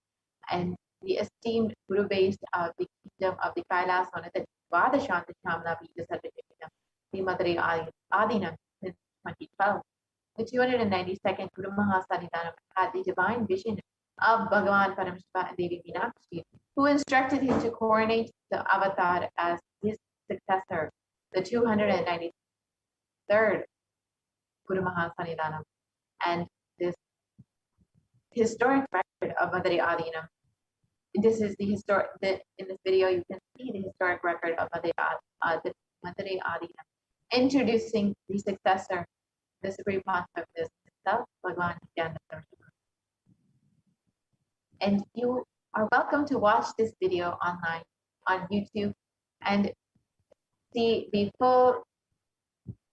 and the esteemed Guru based of the kingdom of the Kailasa on the Vadashanta Shamla Bija Sarvakingdom, the Madhuri Adinam since 2012. The 292nd Guru Mahasanidhanam had the divine vision of Bhagavan Paramashiva and Devi Meenakshi, who instructed him to coronate the avatar as his successor, the 293rd Guru Mahasanidhanam. And this historic record of Madhuri Adinam. This is the historic. In this video, you can see the historic record of Madhuri Adinam, introducing the successor, the Supreme Pontiff of this itself, Bhagavan Nithyananda Paramashivam. And you are welcome to watch this video online on YouTube and see the full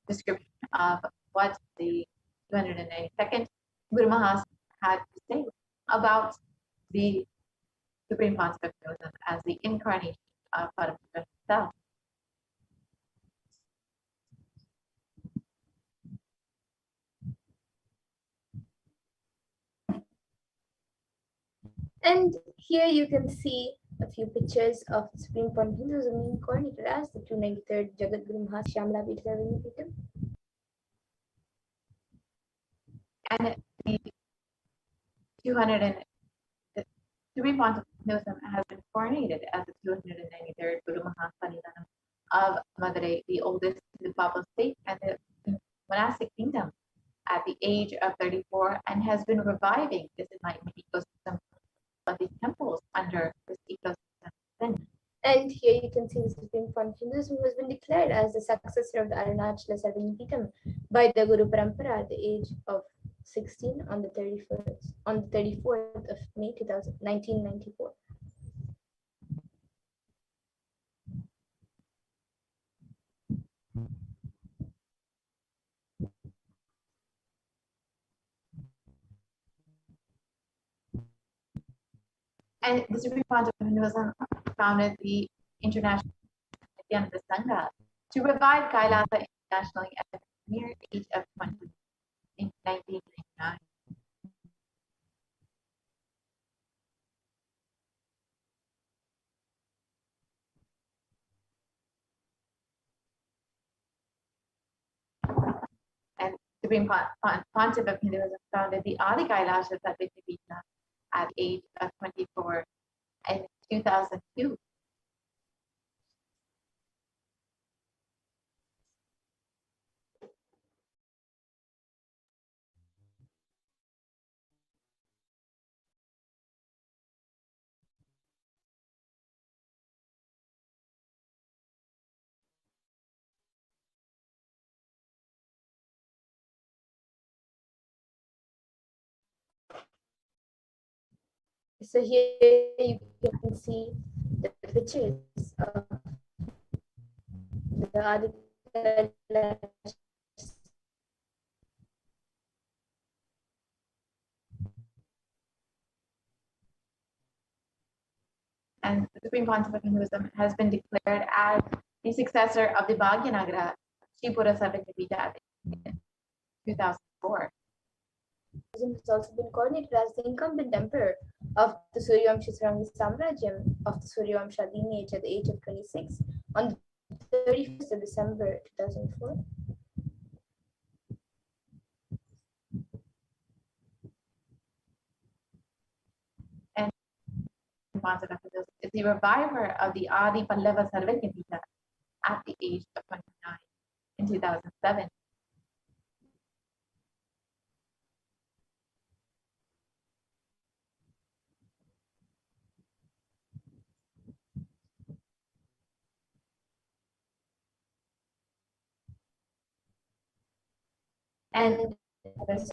description of what the 292nd Guru Mahas had to say about the Supreme Pontiff of Hinduism as the incarnation of Paramashiva himself. And here you can see a few pictures of the Supreme Pontiff of Hinduism incarnated as the 293rd Jagat Guru Mahas Shamla Pita. And the 200 the Supreme Pontiff of Hinduism has been coronated as the 293rd Guru Mahasanidhanam of Madurai, the oldest Papal state and the monastic kingdom, at the age of 34, and has been reviving this enlightenment ecosystem of these temples under this ecosystem. And here you can see the Supreme Pontiff of Hinduism has been declared as the successor of the Arunachala Sarvanipitam by the Guru Parampara at the age of 16 on the 34th of May 1994. And the Supreme Pontiff of Hinduism founded the International Nithyananda Sangha to revive Kailasa internationally at the mere age of 20 in 1999. And Supreme Pontiff of Hinduism founded the Adi Kailasa Sarvakingdom at the age of 24 in 2002. So here you can see the pictures of the Adi And the Supreme Pontiff of Hinduism has been declared as the successor of the Bhagyanagara Shivpura Sarvakingdom in 2004. has also been coordinated as the incumbent emperor of the Suryavamsha Sarangi Samrajyam of the Suryavamsha lineage at the age of 26 on the 31st of December 2004. Concept of Hinduism is the reviver of the Adi Pallava Sarvakindita at the age of 29 in 2007. And as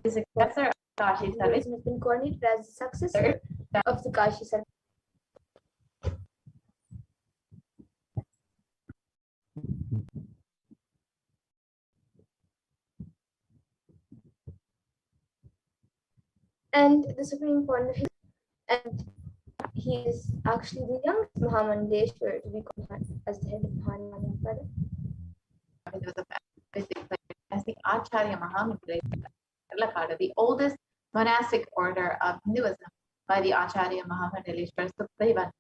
the successor of Kashi Sarvakindita, Hinduism has been coordinated as the successor of the Kashi Sarvakindita. And the Supreme Pontiff, and he is actually the youngest Mahamandeshwar to be called as the head of Mahamandeshwar. Hinduism is declared as the Acharya Mahamandaleshwara, the oldest monastic order of Hinduism by the Acharya Mahamandaleshwara Sukhdevananda,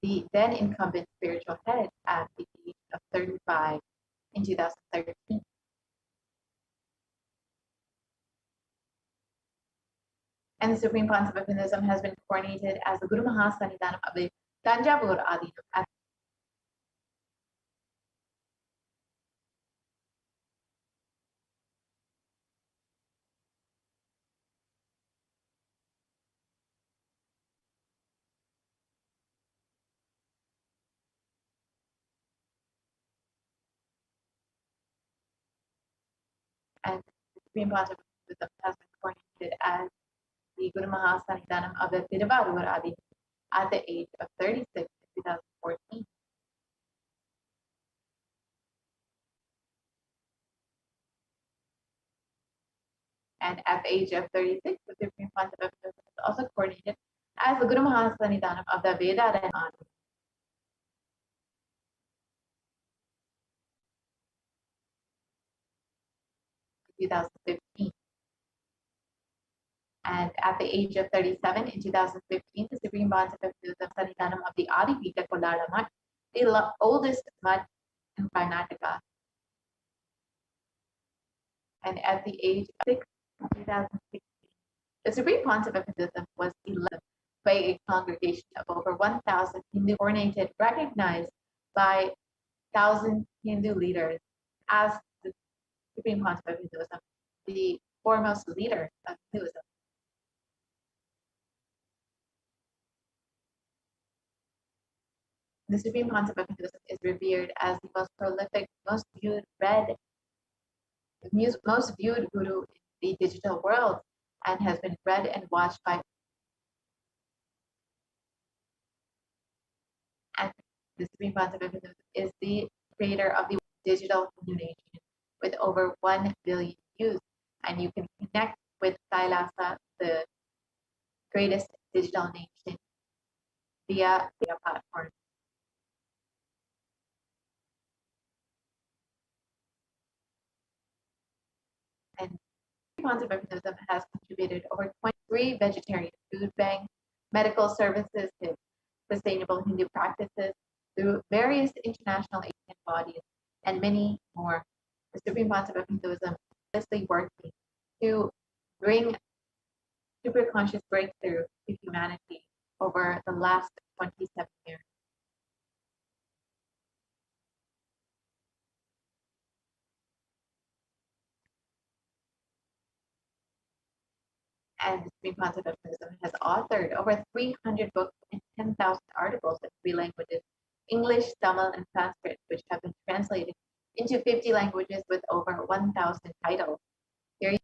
the then incumbent spiritual head at the age of 35 in 2013. And the Supreme Concept of Hinduism has been coronated as the Guru Mahasannidhanam of the Tanjavur Adinam at and the Supreme Concept of Hinduism has been coronated as the Guru Mahasannidhanam of the Tiruvarur Adinam at the age of 36 in 2014. And at the age of 36, the Supreme Concept of Hinduism is also coordinated as the Guru Mahasannidhanam of the Vedanta Adinam. 2015. And at the age of 37 in 2015, the Supreme Concept of Hinduism Sannidhanam of the Adipita Kolada Mutt, the oldest mutt in Karnataka. And at the age of 6 in 2016, the Supreme Concept of Hinduism was elected by a congregation of over 1,000 Hindu ornated, recognized by 1,000 Hindu leaders as the Supreme Concept of Hinduism, the foremost leader of Hinduism. The Supreme Concept of Hinduism is revered as the most prolific, most viewed guru in the digital world, and has been read and watched by. And the Supreme Concept of Hinduism is the creator of the digital Hindu nation with over 1 billion views, and you can connect with Kailasa, the greatest digital nation, via their platform. And the Concept of Hinduism has contributed over 23 vegetarian food banks, medical services to sustainable Hindu practices through various international aid bodies, and many more. The Supreme Concept of Hinduism is working to bring super conscious breakthrough to humanity over the last 27 years. And the Supreme Concept of Hinduism has authored over 300 books and 10,000 articles in 3 languages, English, Tamil, and Sanskrit, which have been translated into 50 languages with over 1,000 titles. Here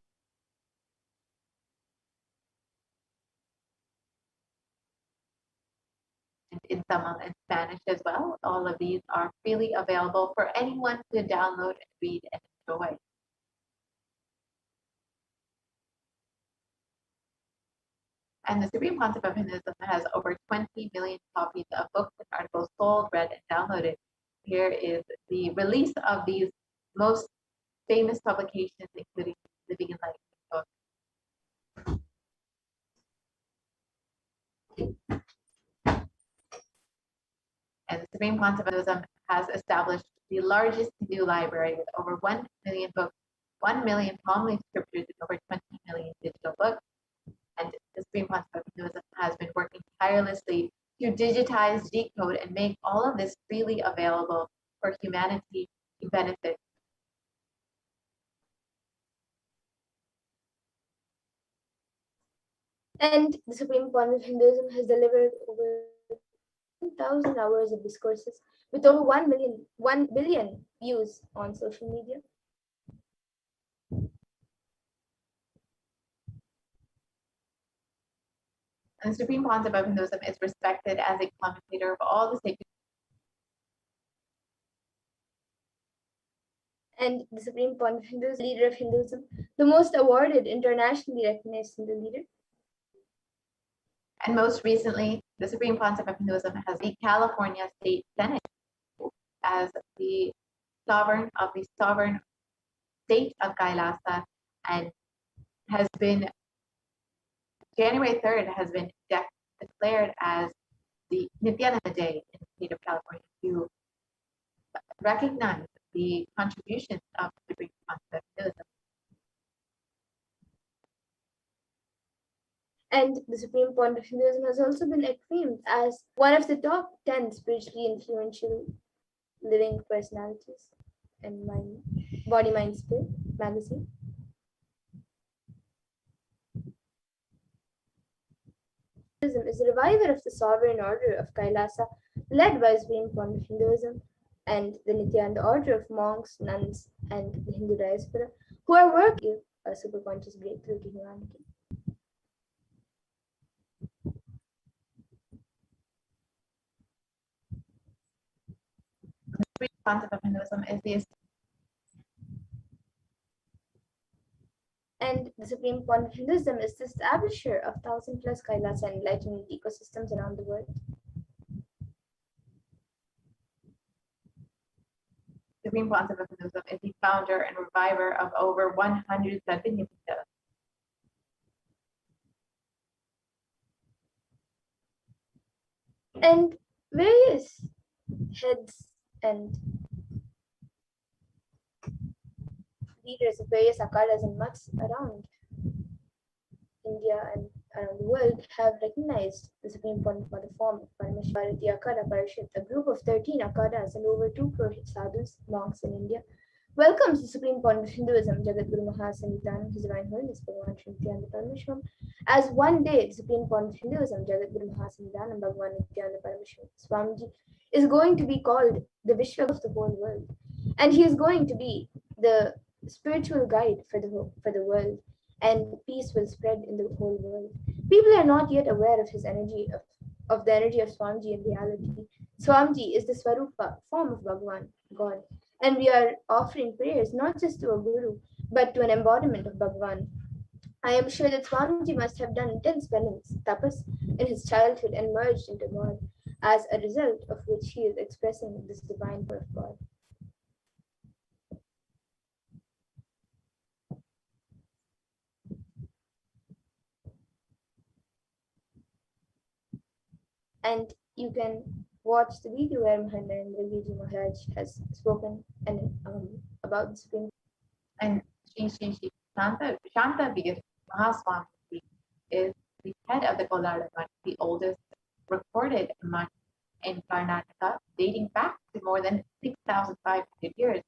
and in Tamil and Spanish as well. All of these are freely available for anyone to download and read and enjoy. And the Supreme Concept of Hinduism has over 20 million copies of books and articles sold, read, and downloaded. Here is the release of these most famous publications, including the Living Enlightenment book. And the Supreme Concept of Hinduism has established the largest Hindu library with over 1 million books, 1 million palm leaf scriptures, and over 20 million digital books. And the Supreme Concept of Hinduism has been working tirelessly to digitize, decode, and make all of this freely available for humanity to benefit. And the Supreme Court of Hinduism has delivered over 1,000 hours of discourses with over 1 billion views on social media. And the Supreme Concept of Hinduism is respected as a commentator of all the sacred. And the Supreme Court of Hinduism, leader of Hinduism, the most awarded, internationally recognized Hindu leader. And most recently, the Supreme Concept of Hinduism has the California State Senate as the sovereign of the sovereign state of Kailasa, and has been January 3rd has been declared as the Nithyananda Day in the state of California to recognize the contributions of the Supreme Concept of Hinduism. And the Supreme Court of Hinduism has also been acclaimed as one of the top 10 spiritually influential living personalities in Body, Mind, Spirit magazine. Hinduism is the reviver of the sovereign order of Kailasa, led by Supreme Court of Hinduism and the Nithyananda order of monks, nuns, and the Hindu diaspora, who are working a superconscious breakthrough to humanity. The Supreme Concept of Hinduism is the And the Supreme Court of Hinduism is the establisher of 1,000 plus Kailasa enlightenment ecosystems around the world. The Supreme Concept of Hinduism is the founder and reviver of over 100 Sadhyapitas. And various heads and leaders of various akhadas and mats around India and around the world have recognized the Supreme Court for the form of Paramashivoham, Akhada Parashit, a group of 13 akhadas and over 2 crore sadhus, monks in India, welcomes the Supreme Court of Hinduism, Jagat Guru Mahasanitanam, His Divine Holiness Bhagavan Shri Nithyananda Paramashivam, as one day the Supreme Court of Hinduism, Jagat Guru Mahasanitanam Bhagavan Nithyananda Paramashivam Swamiji, is going to be called the Vishwa of the whole world, and he is going to be the spiritual guide for the world, and peace will spread in the whole world. People are not yet aware of his energy, of the energy of Swamiji in reality. Swamiji is the Swarupa form of Bhagavan, God, and we are offering prayers not just to a guru, but to an embodiment of Bhagavan. I am sure that Swamiji must have done intense penance, tapas, in his childhood and merged into God, as a result of which he is expressing this divine power of God. And you can watch the video where Maharaj Maharaj has spoken and about the Supreme. And Sri Shanta Veer Mahaswami is the head of the Kolar Mutt, the oldest recorded mutt in Karnataka, dating back to more than 6,500 years,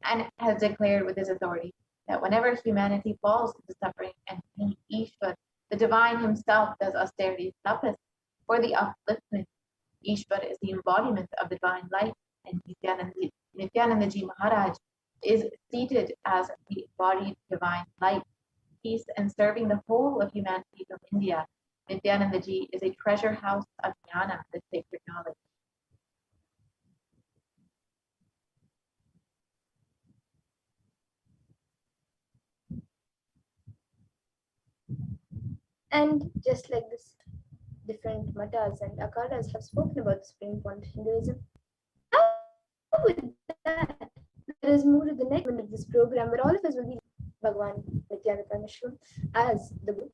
and has declared with his authority that whenever humanity falls into suffering and pain, Ishwar, the divine himself, does austerities, tapas, for the upliftment. Ishwar is the embodiment of divine light, and Nithyanandaji Maharaj is seated as the embodied divine light, peace, and serving the whole of humanity from India. Nithyanandaji is a treasure house of jnana, the sacred knowledge. And just like this, different matas and akhadas have spoken about the Supreme Court of Hinduism. Now, with that, let us move to the next one of this program, where all of us will be Bhagavan Nithyananda Paramashivam as the Guru.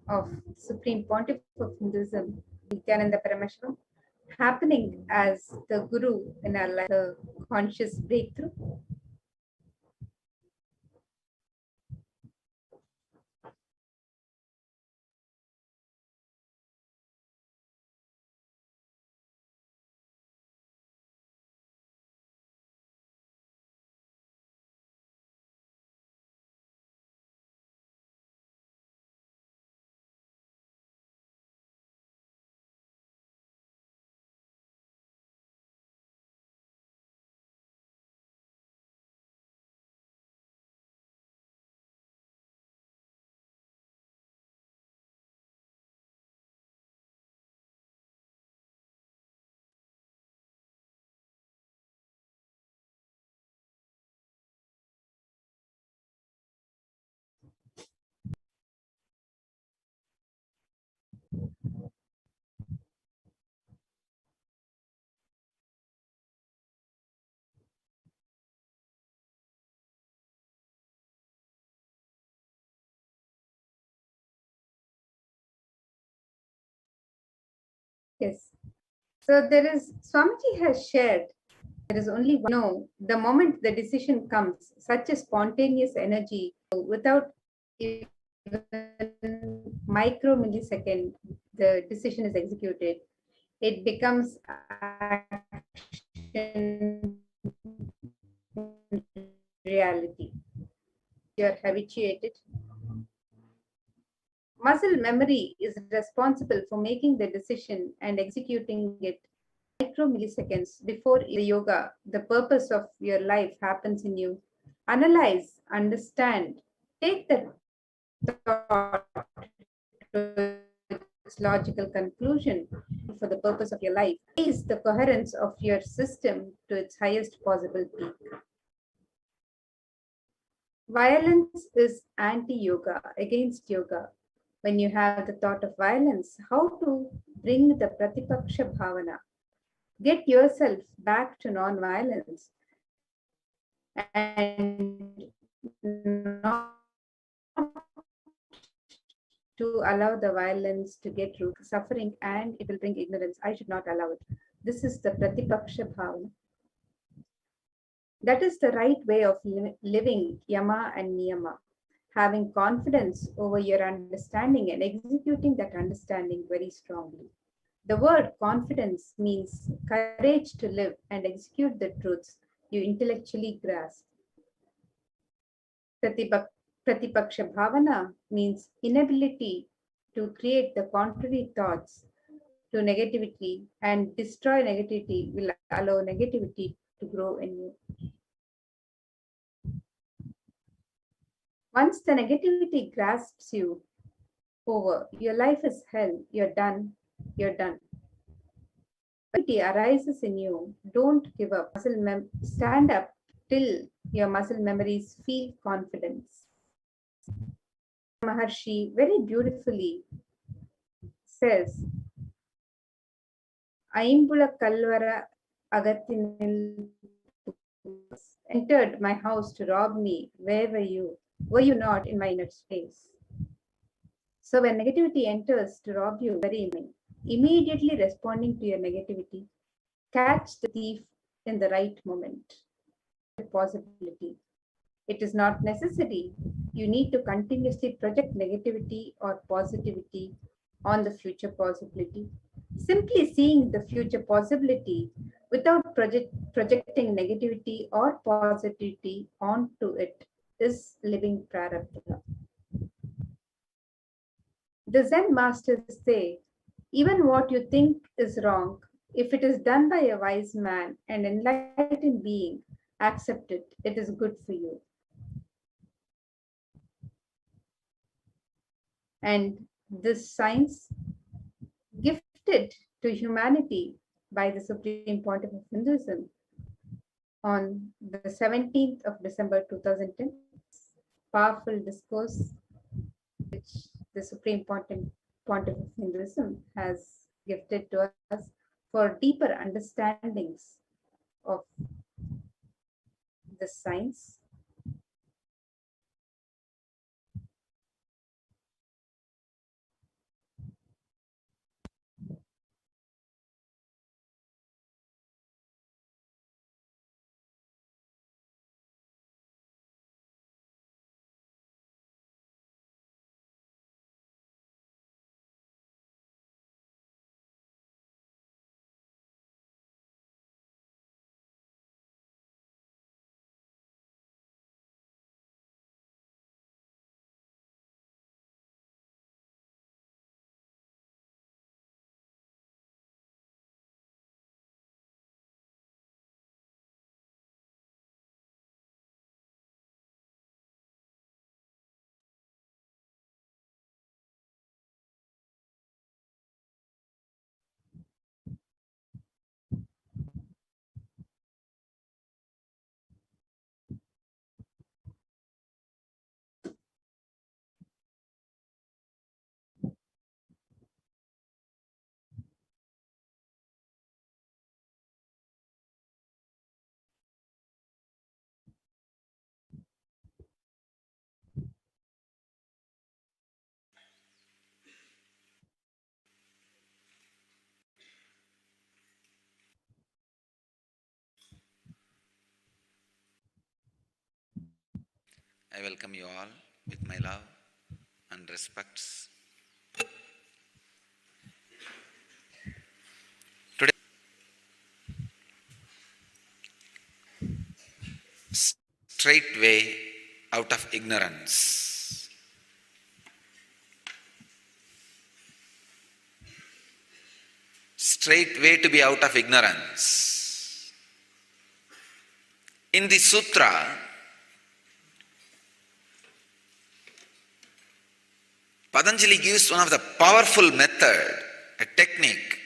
of Supreme Pontiff of Hinduism, Nithyananda Paramashivam, happening as the Guru in our life, a conscious breakthrough. Yes. So there is, Swamiji has shared, there is only one. No, the moment the decision comes, such a spontaneous energy without even micro millisecond, the decision is executed. It becomes action reality. You're habituated. Muscle memory is responsible for making the decision and executing it micro milliseconds before the yoga. The purpose of your life happens in you. Analyze, understand, take the thought to its logical conclusion for the purpose of your life. Raise the coherence of your system to its highest possible peak. Violence is anti-yoga, against yoga. When you have the thought of violence, how to bring the pratipaksha bhavana. Get yourself back to non-violence and not to allow the violence to get root, suffering, and it will bring ignorance. I should not allow it. This is the pratipaksha bhavana. That is the right way of living yama and niyama, having confidence over your understanding and executing that understanding very strongly. The word confidence means courage to live and execute the truths you intellectually grasp. Pratipaksha bhavana means inability to create the contrary thoughts to negativity and destroy negativity will allow negativity to grow in you. Once the negativity grasps you over, your life is hell, you're done, you're done. Negativity arises in you, don't give up. Stand up till your muscle memories feel confidence. Maharshi very beautifully says, Aimbula Kalvara Agathinil entered my house to rob me. Where were you? Were you not in my inner space? So when negativity enters to rob you, very immediately responding to your negativity, catch the thief in the right moment. Possibility. It is not necessary. You need to continuously project negativity or positivity on the future possibility. Simply seeing the future possibility without projecting negativity or positivity onto it is living prarabdha. The Zen masters say, even what you think is wrong, if it is done by a wise man and enlightened being, accept it. It is good for you. And this science, gifted to humanity by the Supreme Pontiff of Hinduism on the 17th of December 2010, powerful discourse which the Supreme Pontiff of Hinduism has gifted to us for deeper understandings of the science. I welcome you all with my love and respects. Today, straight way out of ignorance. Straight way to be out of ignorance. In the sutra, Patanjali gives one of the powerful method, a technique,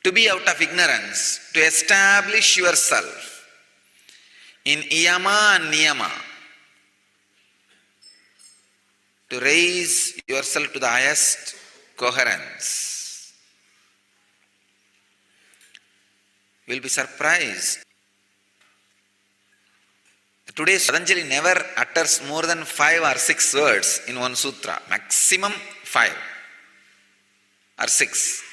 to be out of ignorance, to establish yourself in yama and niyama, to raise yourself to the highest coherence. You will be surprised. Today, Patanjali never utters more than 5 or 6 words in one sutra, maximum 5 or 6.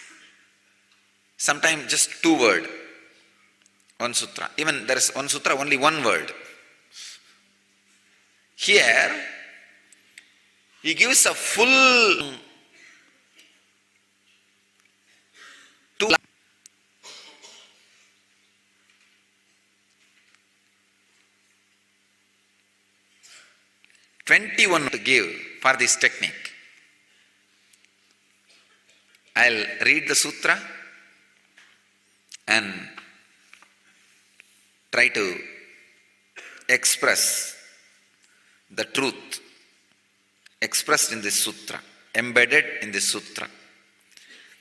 Sometimes just 2 words, one sutra. Even there is one sutra, only 1 word. Here, he gives a full 2 21 to give for this technique. I'll read the sutra and try to express the truth expressed in this sutra, embedded in this sutra.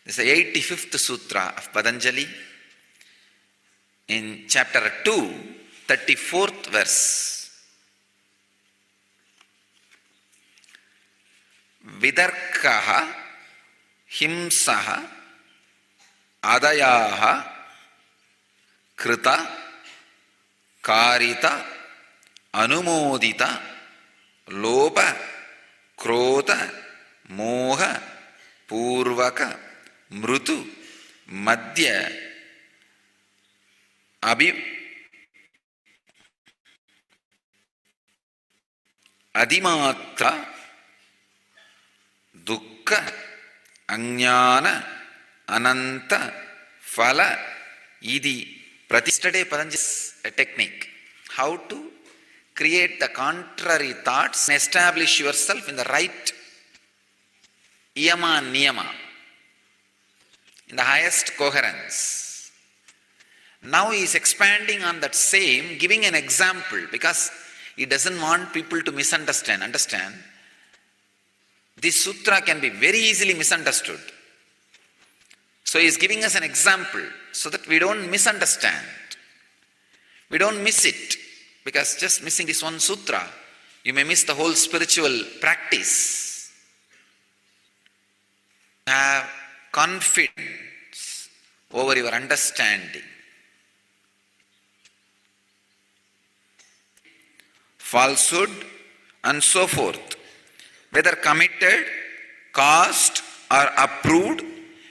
This is the 85th sutra of Patanjali in chapter 2, 34th verse. Vidarkaha himsaha adayaha krita karita anumodita lopa krodha moha purvaka mrutu madhya adimatra dukkha ajnana ananta phala idi. Yesterday Patanjali's a technique how to create the contrary thoughts and establish yourself in the right yama and niyama, in the highest coherence. Now he is expanding on that same, giving an example, because he doesn't want people to misunderstand. Understand? This sutra can be very easily misunderstood. So he is giving us an example so that we don't misunderstand. We don't miss it. Because just missing this one sutra, you may miss the whole spiritual practice. Have confidence over your understanding. Falsehood and so forth, whether committed, caused or approved,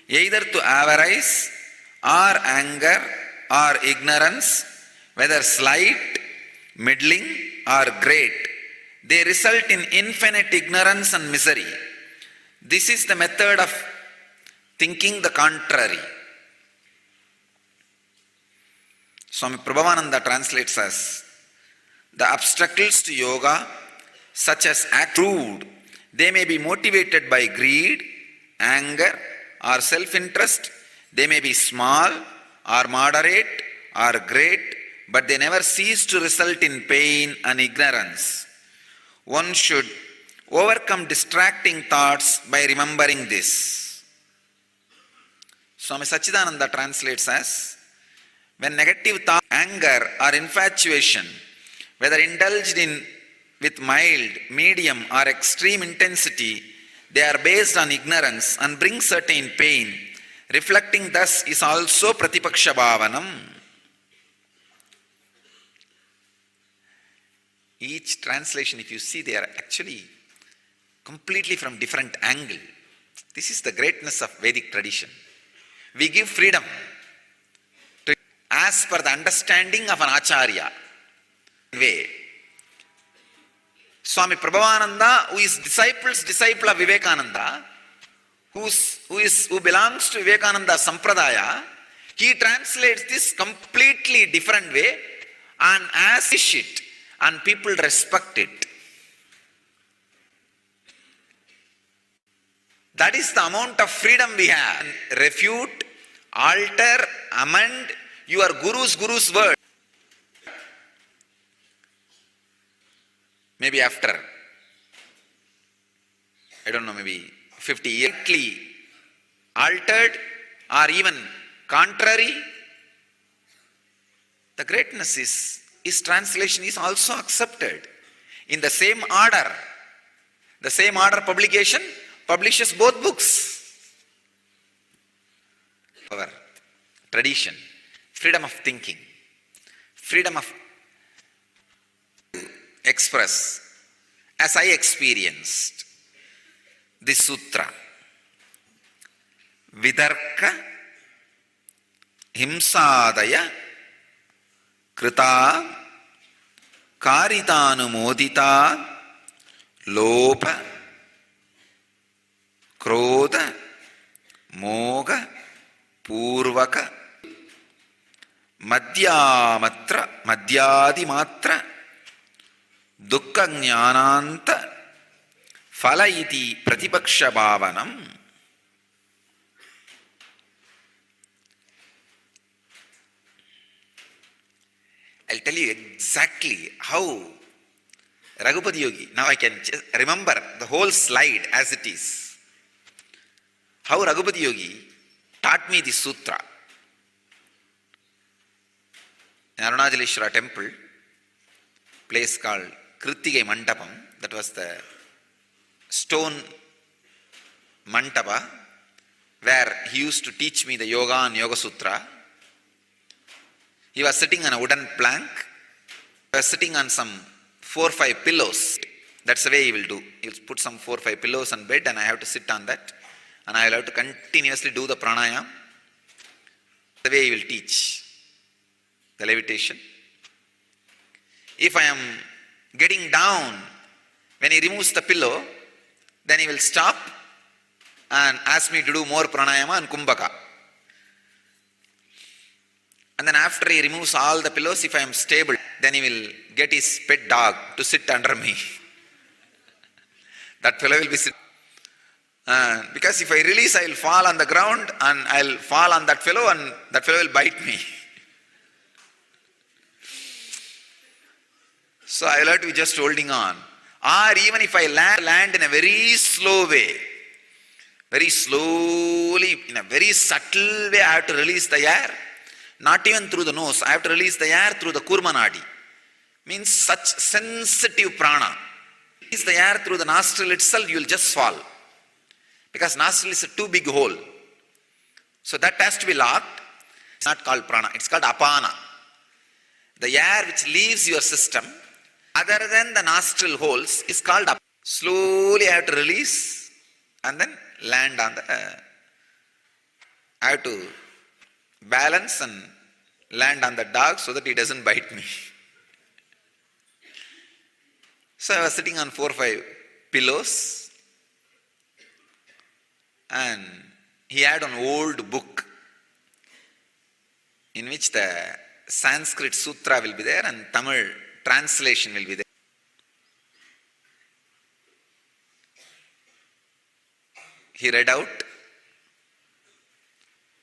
either to avarice or anger or ignorance, whether slight, middling or great, they result in infinite ignorance and misery. This is the method of thinking the contrary. Swami Prabhavananda translates as, the obstacles to yoga, such as approved, they may be motivated by greed, anger or self-interest. They may be small or moderate or great, but they never cease to result in pain and ignorance. One should overcome distracting thoughts by remembering this. Swami Sachidananda translates as, when negative thought, anger or infatuation, whether indulged in with mild, medium or extreme intensity, they are based on ignorance and bring certain pain. Reflecting thus is also pratipaksha bhavanam. Each translation, if you see, they are actually completely from different angle. This is the greatness of Vedic tradition. We give freedom to, as per the understanding of an acharya way. Swami Prabhavananda, who is disciple of Vivekananda, who belongs to Vivekananda Sampradaya, he translates this completely different way and asks it, and people respect it. That is the amount of freedom we have. Refute, alter, amend your guru's word. Maybe after, I don't know, maybe 50 years, altered or even contrary. The greatness is, his translation is also accepted. In the same order publication publishes both books. Our tradition, freedom of thinking, freedom of express, as I experienced this sutra. Vidarka himsadaya krita karitanumodita lopa krodha moga purvaka madhyadimatra dukkha jnananta phala iti pratipaksha bhavanam. I'll tell you exactly how Raghupati Yogi, now I can remember the whole slide as it is. How Raghupati Yogi taught me this sutra. In Arunachaleshwara temple, place called Krittigai Mandapam, that was the stone Mandapa, where he used to teach me the yoga and Yoga Sutra. He was sitting on a wooden plank. He was sitting on some 4 or 5 pillows. That's the way he will do. He will put some 4 or 5 pillows on bed, and I have to sit on that. And I will have to continuously do the pranayam. The way he will teach the levitation. If I am getting down, when he removes the pillow, then he will stop and ask me to do more pranayama and kumbhaka. And then after he removes all the pillows, if I am stable, then he will get his pet dog to sit under me. That fellow will be sitting. Because if I release, I will fall on the ground and I will fall on that fellow and that fellow will bite me. So I will have to be just holding on. Or even if I land in a very slow way, very slowly, in a very subtle way, I have to release the air. Not even through the nose, I have to release the air through the kurmanadi. Means such sensitive prana. Release the air through the nostril itself, you will just fall. Because nostril is a too big hole. So that has to be locked. It's not called prana, it's called apana. The air which leaves your system, other than the nostril holes, is called apana. Slowly I have to release and then land on the... I have to balance and land on the dog so that he doesn't bite me. So I was sitting on 4 or 5 pillows, and he had an old book in which the Sanskrit sutra will be there and Tamil translation will be there. He read out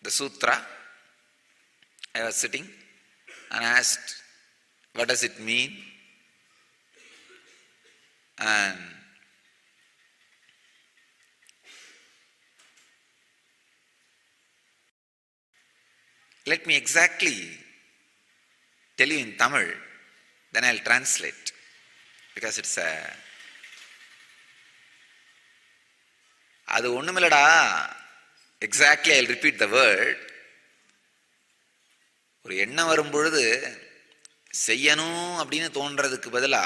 the sutra. I was sitting and asked, what does it mean? And let me exactly tell you in Tamil, then I'll translate, because it's a... அது ஒண்ணுமில்லடா. Exactly, I'll repeat the word. ஒரு எண்ணம் வரும் பொழுது செய்யணும் அப்படின்னு தோன்றதுக்கு பதிலா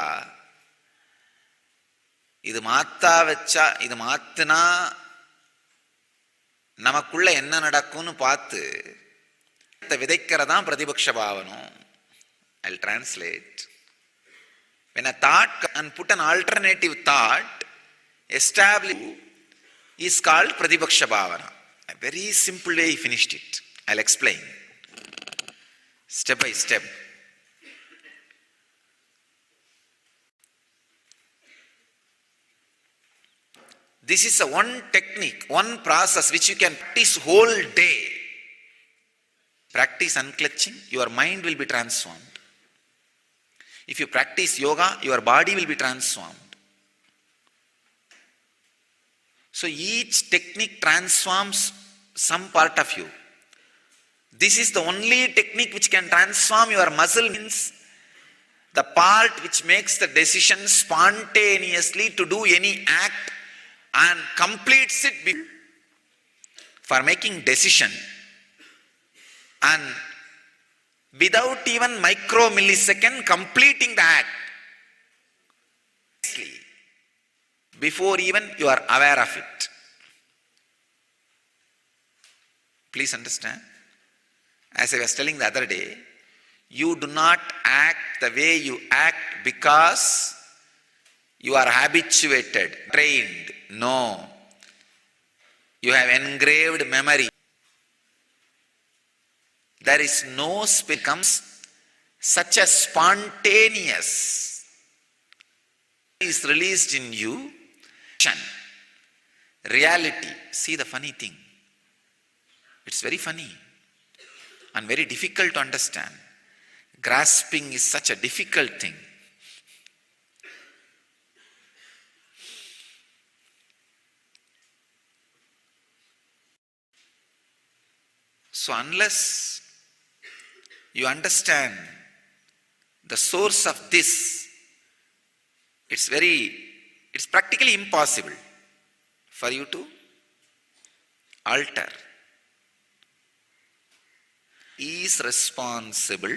இது மாத்துனா நமக்குள்ள என்ன நடக்கும்னு பார்த்து விதைக்கிறதான் பிரதிபக்ஷ பாவனம். I'll translate. When a thought and put an alternative thought, establish is called Pratipaksha Bhavana. A very simple way he finished it. I'll explain. Step by step. This is a one technique, one process which you can practice whole day. Practice unclutching, your mind will be transformed. If you practice yoga, your body will be transformed. So each technique transforms some part of you. This is the only technique which can transform your muscle, means the part which makes the decision spontaneously to do any act and completes it for making decision, and without even micro millisecond completing the act before even you are aware of it. Please understand. As I was telling the other day, you do not act the way you act because you are habituated, trained. No. You have engraved memory. There is no spirit comes such a spontaneous is released in you. Reality. See the funny thing. It's very funny and very difficult to understand. Grasping is such a difficult thing. So unless you understand the source of this, it's practically impossible for you to alter. He is responsible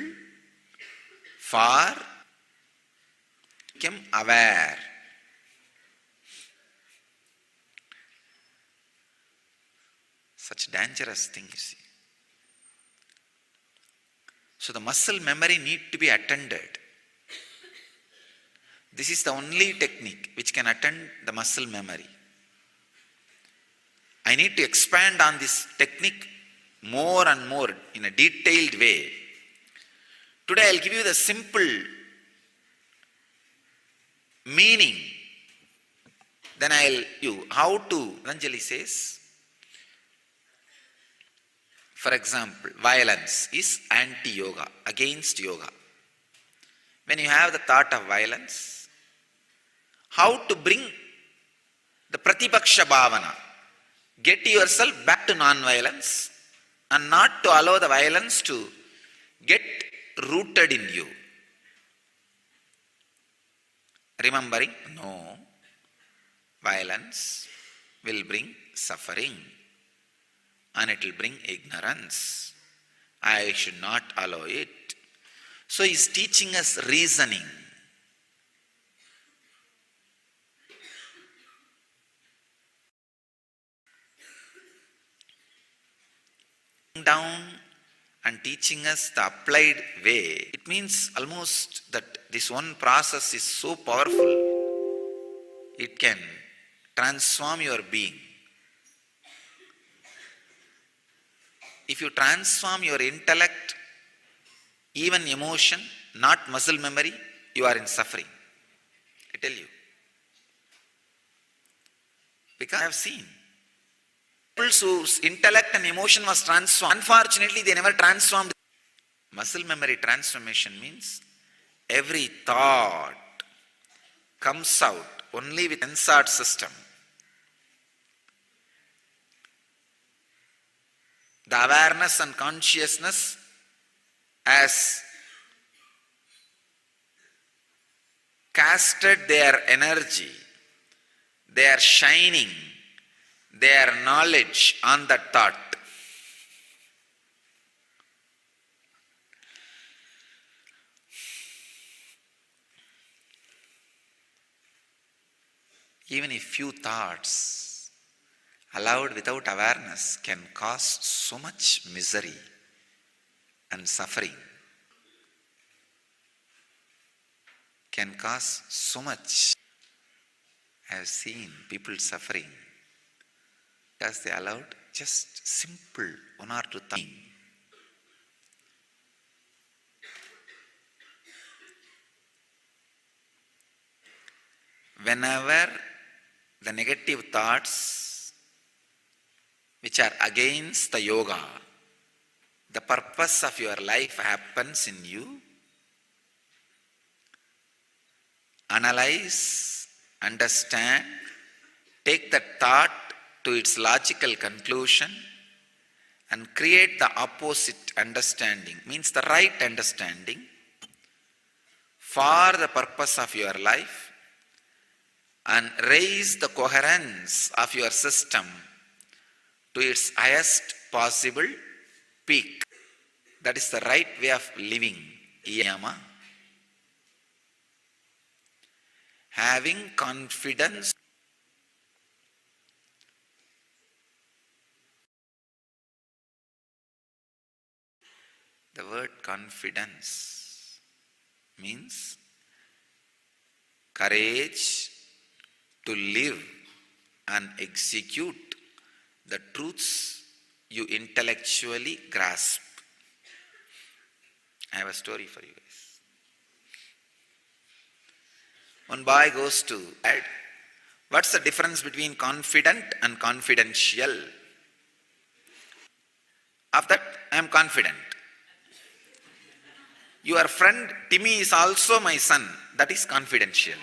for become aware. Such dangerous thing, you see. So the muscle memory need to be attended. This is the only technique which can attend the muscle memory. I need to expand on this technique more and more in a detailed way. Today I'll give you the simple meaning. Then I'll you how to. Anjali says, for example, violence is anti-yoga, against yoga. When you have the thought of violence, how to bring the Pratipaksha Bhavana, get yourself back to non-violence and not to allow the violence to get rooted in you. Remembering, no, violence will bring suffering and it will bring ignorance. I should not allow it. So he is teaching us reasoning. Down and teaching us the applied way. It means almost that this one process is so powerful, it can transform your being. If you transform your intellect, even emotion, not muscle memory, you are in suffering. I tell you. Because I have seen people whose intellect and emotion was transformed. Unfortunately, they never transformed. Muscle memory transformation means every thought comes out only with insert system. The awareness and consciousness has casted their energy, their shining, their knowledge on that thought. Even if few thoughts allowed without awareness can cause so much misery and suffering. can cause so much. I have seen people suffering because they allowed just simple one or two things. Whenever the negative thoughts which are against the yoga, the purpose of your life happens in you, analyze, understand, take that thought to its logical conclusion and create the opposite understanding, means the right understanding for the purpose of your life, and raise the coherence of your system to its highest possible peak. That is the right way of living. Yama. Having confidence. The word confidence means courage to live and execute the truths you intellectually grasp. I have a story for you guys. One boy goes to dad. What's the difference between confident and confidential? Of that, I am confident. Your friend Timmy is also my son. That is confidential.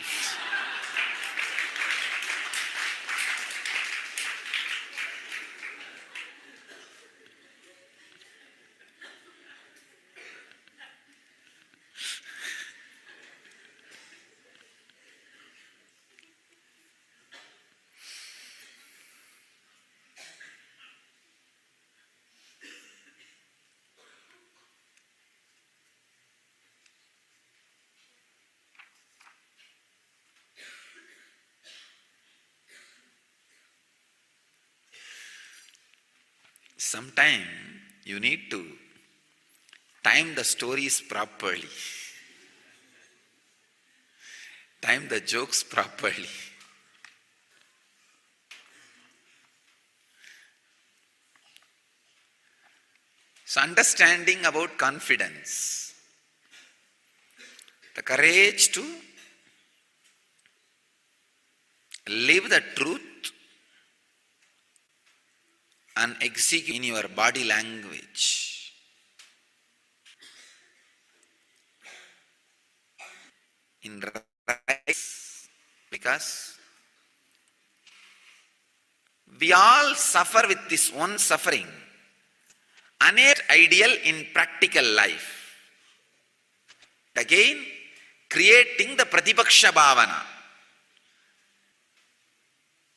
Sometime you need to time the stories properly, time the jokes properly. So understanding about confidence, the courage to live the truth and execute in your body language. In rise, because we all suffer with this one suffering, innate ideal in practical life. Again, creating the Pratipaksha Bhavana,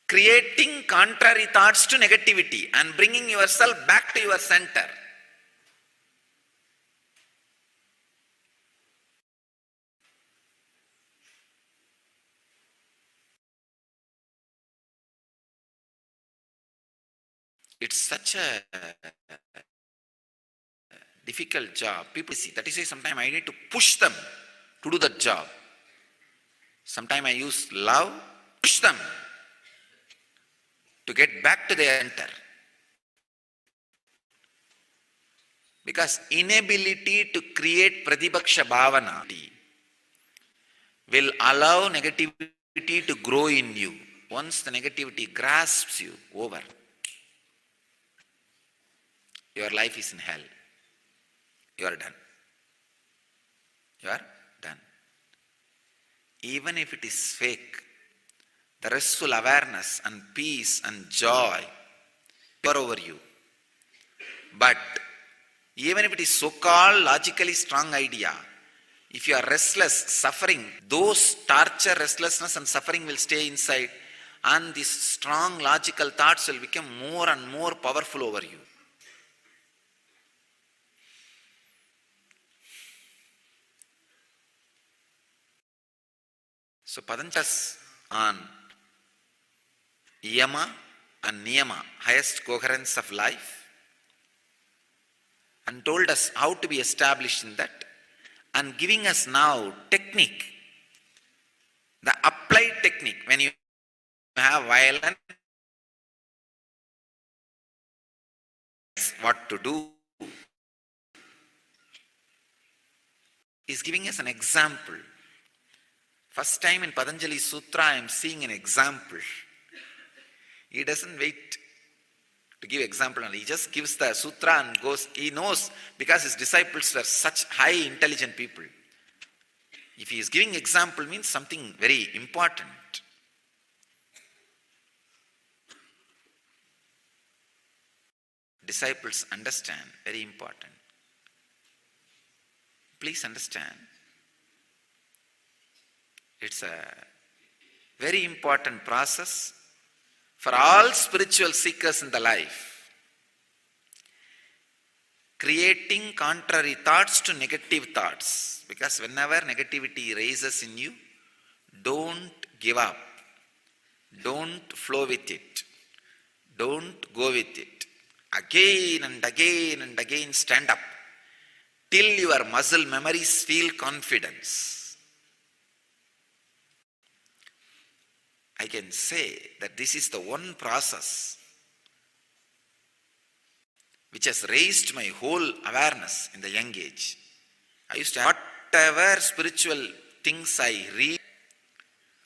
creating contrary thoughts to negativity and bringing yourself back to your center. It's such a difficult job. People see, that is why sometimes I need to push them to do that job. Sometimes I use love, push them to get back to their center. Because inability to create Pratipaksha Bhavana will allow negativity to grow in you. Once the negativity grasps you over, your life is in hell. You are done. You are done. Even if it is fake, the restful awareness and peace and joy are over you. But even if it is so-called logically strong idea, if you are restless, suffering, those torture, restlessness and suffering will stay inside, and these strong logical thoughts will become more and more powerful over you. So Patanjas on Yama and Niyama, highest coherence of life, and told us how to be established in that, and giving us now technique The applied technique, when you have violence, what to do, is giving us an example. First time in Patanjali Sutra, I am seeing an example. He doesn't wait to give example, he just gives the sutra and goes. He knows, because his disciples were such high intelligent people. If he is giving example, means something very important. Disciples understand, very important. Please understand. It's a very important process for all spiritual seekers in the life. Creating contrary thoughts to negative thoughts. Because whenever negativity rises in you, don't give up. Don't flow with it. Don't go with it. Again and again and again stand up till your muscle memories feel confidence. I can say that this is the one process which has raised my whole awareness in the young age. I used to, whatever spiritual things I read,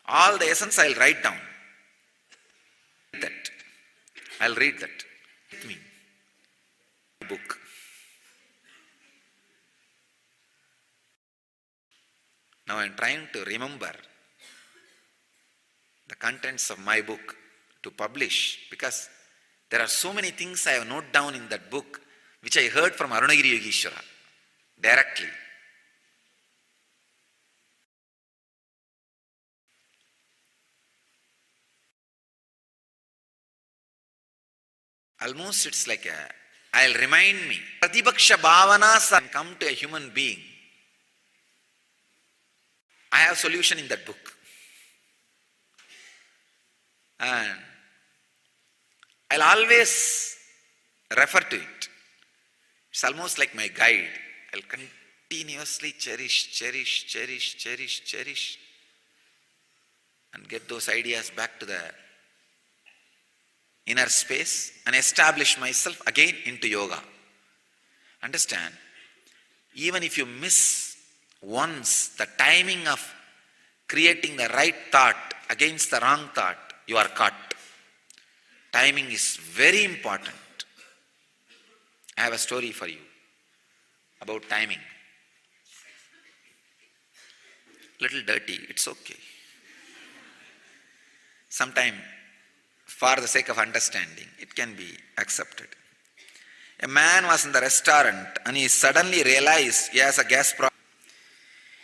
all the essence I'll write down. I'll read that with me. Book. Now I'm trying to remember the contents of my book to publish, because there are so many things I have noted down in that book which I heard from Arunagiri Yogeshwara directly. Almost it's like I'll remind me. Pratibhaksha bhavanas can come to a human being. I have solution in that book. And I'll always refer to it. It's almost like my guide. I'll continuously cherish, and get those ideas back to the inner space and establish myself again into yoga. Understand? Even if you miss once the timing of creating the right thought against the wrong thought, you are caught. Timing is very important. I have a story for you about timing. Little dirty, it's okay. Sometime, for the sake of understanding, it can be accepted. A man was in the restaurant and he suddenly realized he has a gas problem.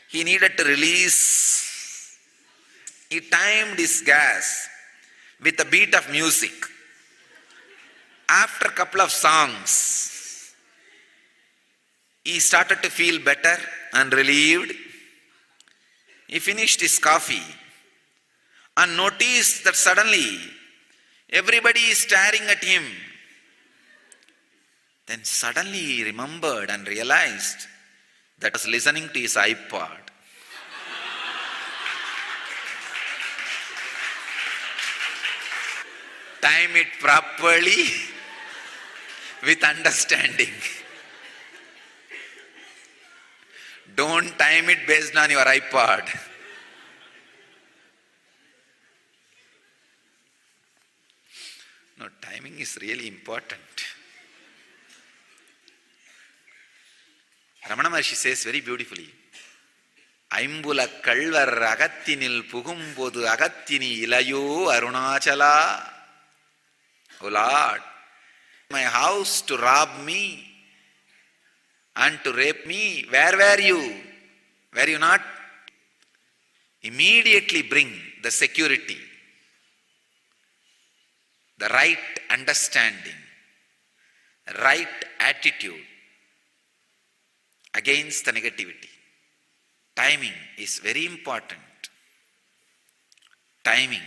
He needed to release. He timed his gas with a beat of music. After a couple of songs, he started to feel better and relieved. He finished his coffee and noticed that suddenly everybody is staring at him. Then suddenly he remembered and realized that he was listening to his iPod. Time it properly with understanding. Don't time it based on your iPod. No, timing is really important. Ramana Maharshi says very beautifully, Aimbula kalvar agattinil pugumbodu agattini ilayo arunachala. O Lord, my house to rob me and to rape me. Where were you? Were you not? Immediately bring the security, the right understanding, right attitude against the negativity. Timing is very important. Timing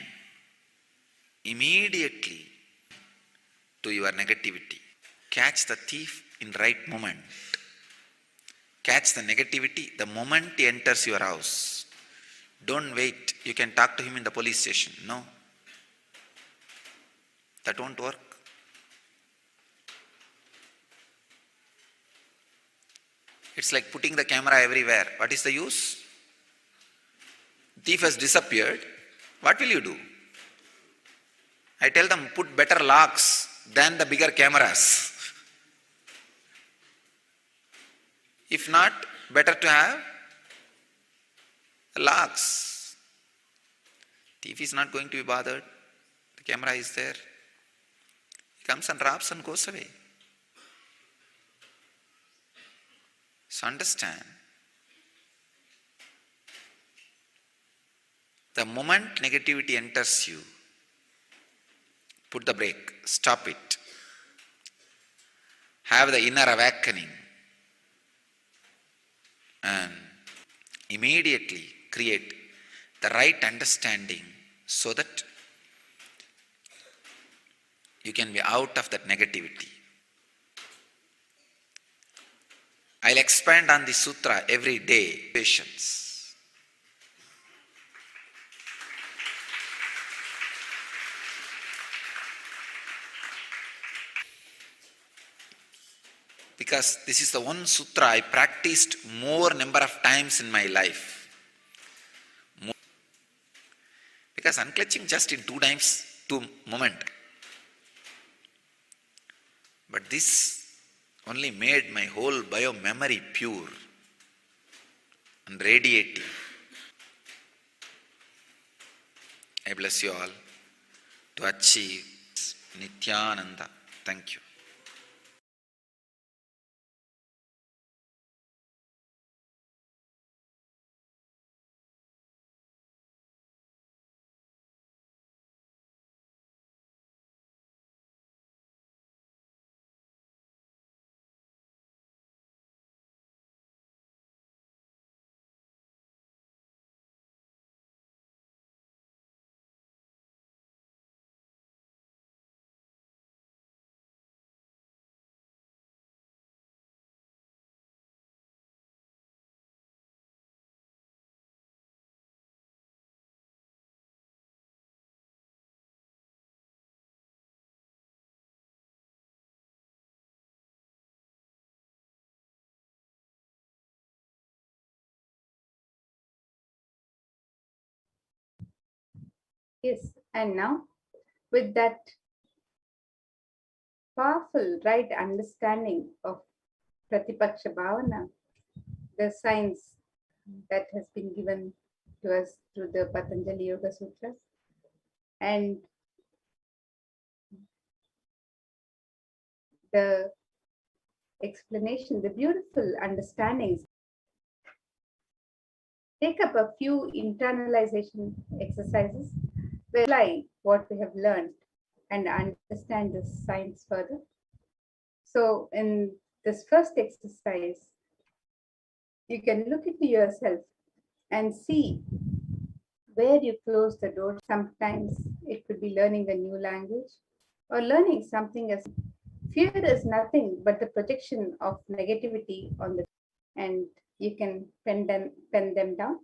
immediately to your negativity. Catch the thief in right moment. Catch the negativity the moment he enters your house. Don't wait. You can talk to him in the police station. No. That won't work. It's like putting the camera everywhere. What is the use? Thief has disappeared. What will you do? I tell them, put better locks than the bigger cameras. If not, better to have locks. Thief is not going to be bothered. The camera is there. He comes and robs and goes away. So understand, the moment negativity enters you, put the brake, stop it. Have the inner awakening and immediately create the right understanding so that you can be out of that negativity. I'll expand on this sutra every day. Patience. Because this is the one sutra I practiced more number of times in my life. Because unclenching just in 2 times, 2 moment. But this only made my whole bio-memory pure and radiating. I bless you all to achieve Nithyananda. Thank you. Yes, and now with that powerful right understanding of Pratipaksha Bhavana, the science that has been given to us through the Patanjali Yoga Sutras, and the explanation, the beautiful understandings. Take up a few internalization exercises where we apply what we have learned and understand this science further. So in this first exercise, you can look into yourself and see where you close the door. Sometimes it could be learning a new language or learning something as fear is nothing but the projection of negativity on the, and you can pen them down.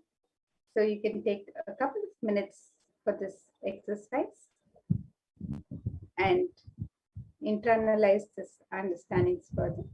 So you can take a couple of minutes for this exercise and internalize this understandings further.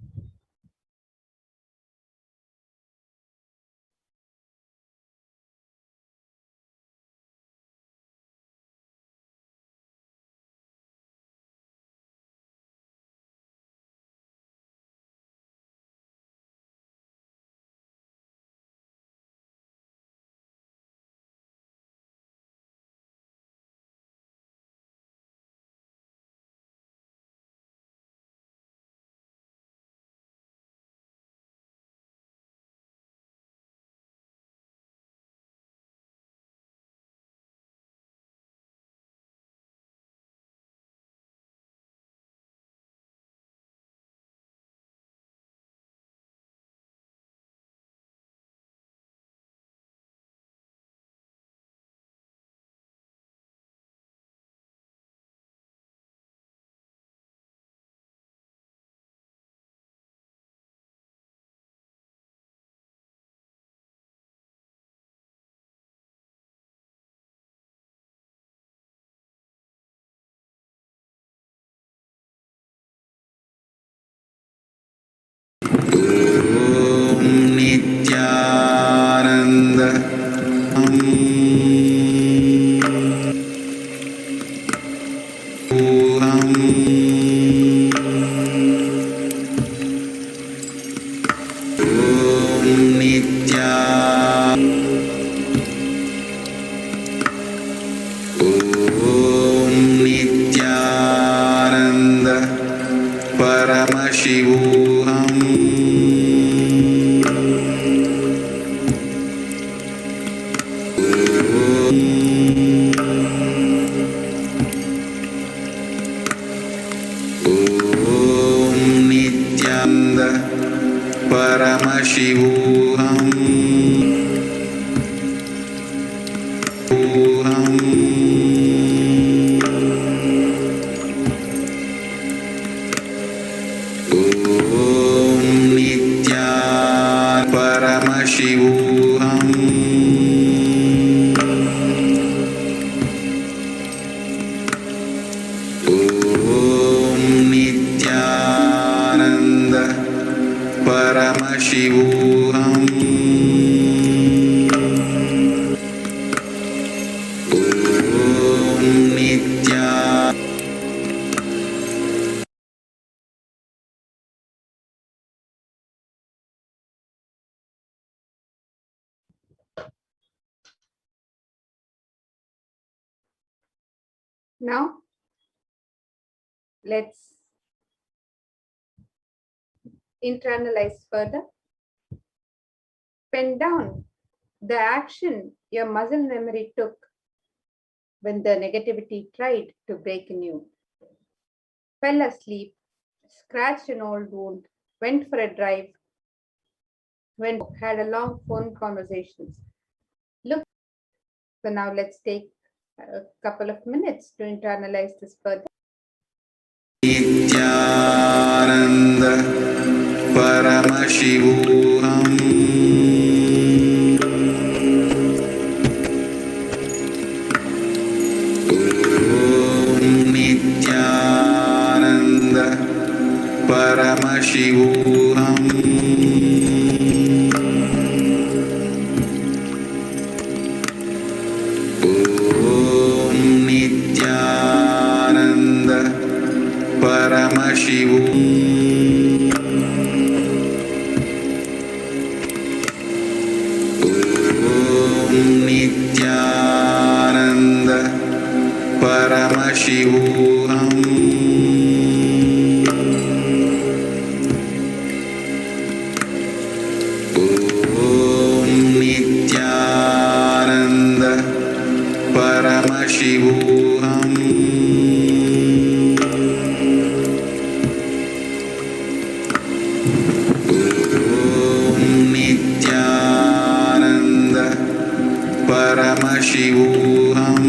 Paramashivoham. Om Nithyananda Paramashivoham. Om Nithyananda Paramashivoham. Om Nithyananda. Now, let's internalize further. Pen down the action your muscle memory took when the negativity tried to break in you. Fell asleep, scratched an old wound, went for a drive, had a long phone conversations. Look, so now let's take a couple of minutes to internalize this further. Nithyananda Paramashivoham. Om Nithyananda Paramashivoham. Om Nithyananda Paramashivoham. Om Nithyananda Paramashivoham. Om Nithyananda Paramashivoham. Om Nithyananda Paramashivoham.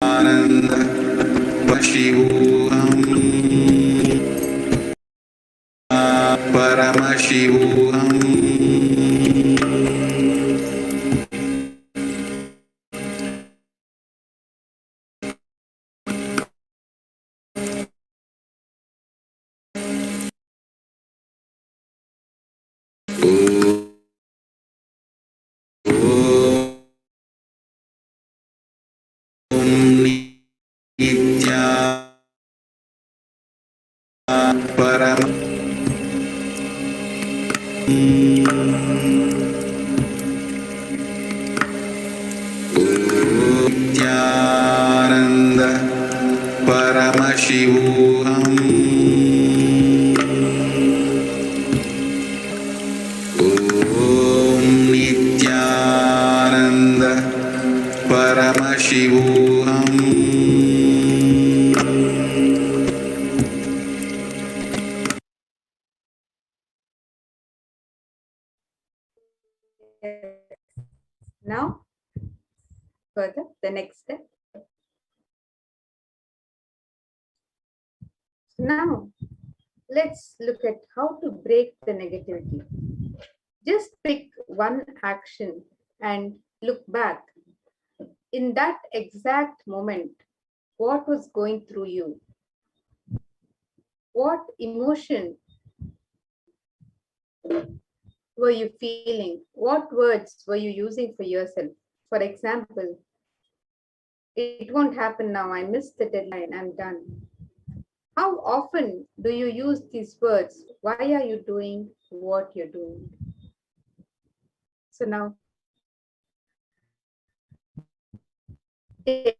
Ananda Paramashivoham. Paramashivoham. Om Nithyananda Paramashivoham. Om Nithyananda Paramashivoham. Now, further, the next step. Now, let's look at how to break the negativity. Just pick one action and look back. In that exact moment, what was going through you? What emotion were you feeling? What words were you using for yourself? For example, it won't happen now. I missed the deadline. I'm done. How often do you use these words? Why are you doing what you're doing? So now, take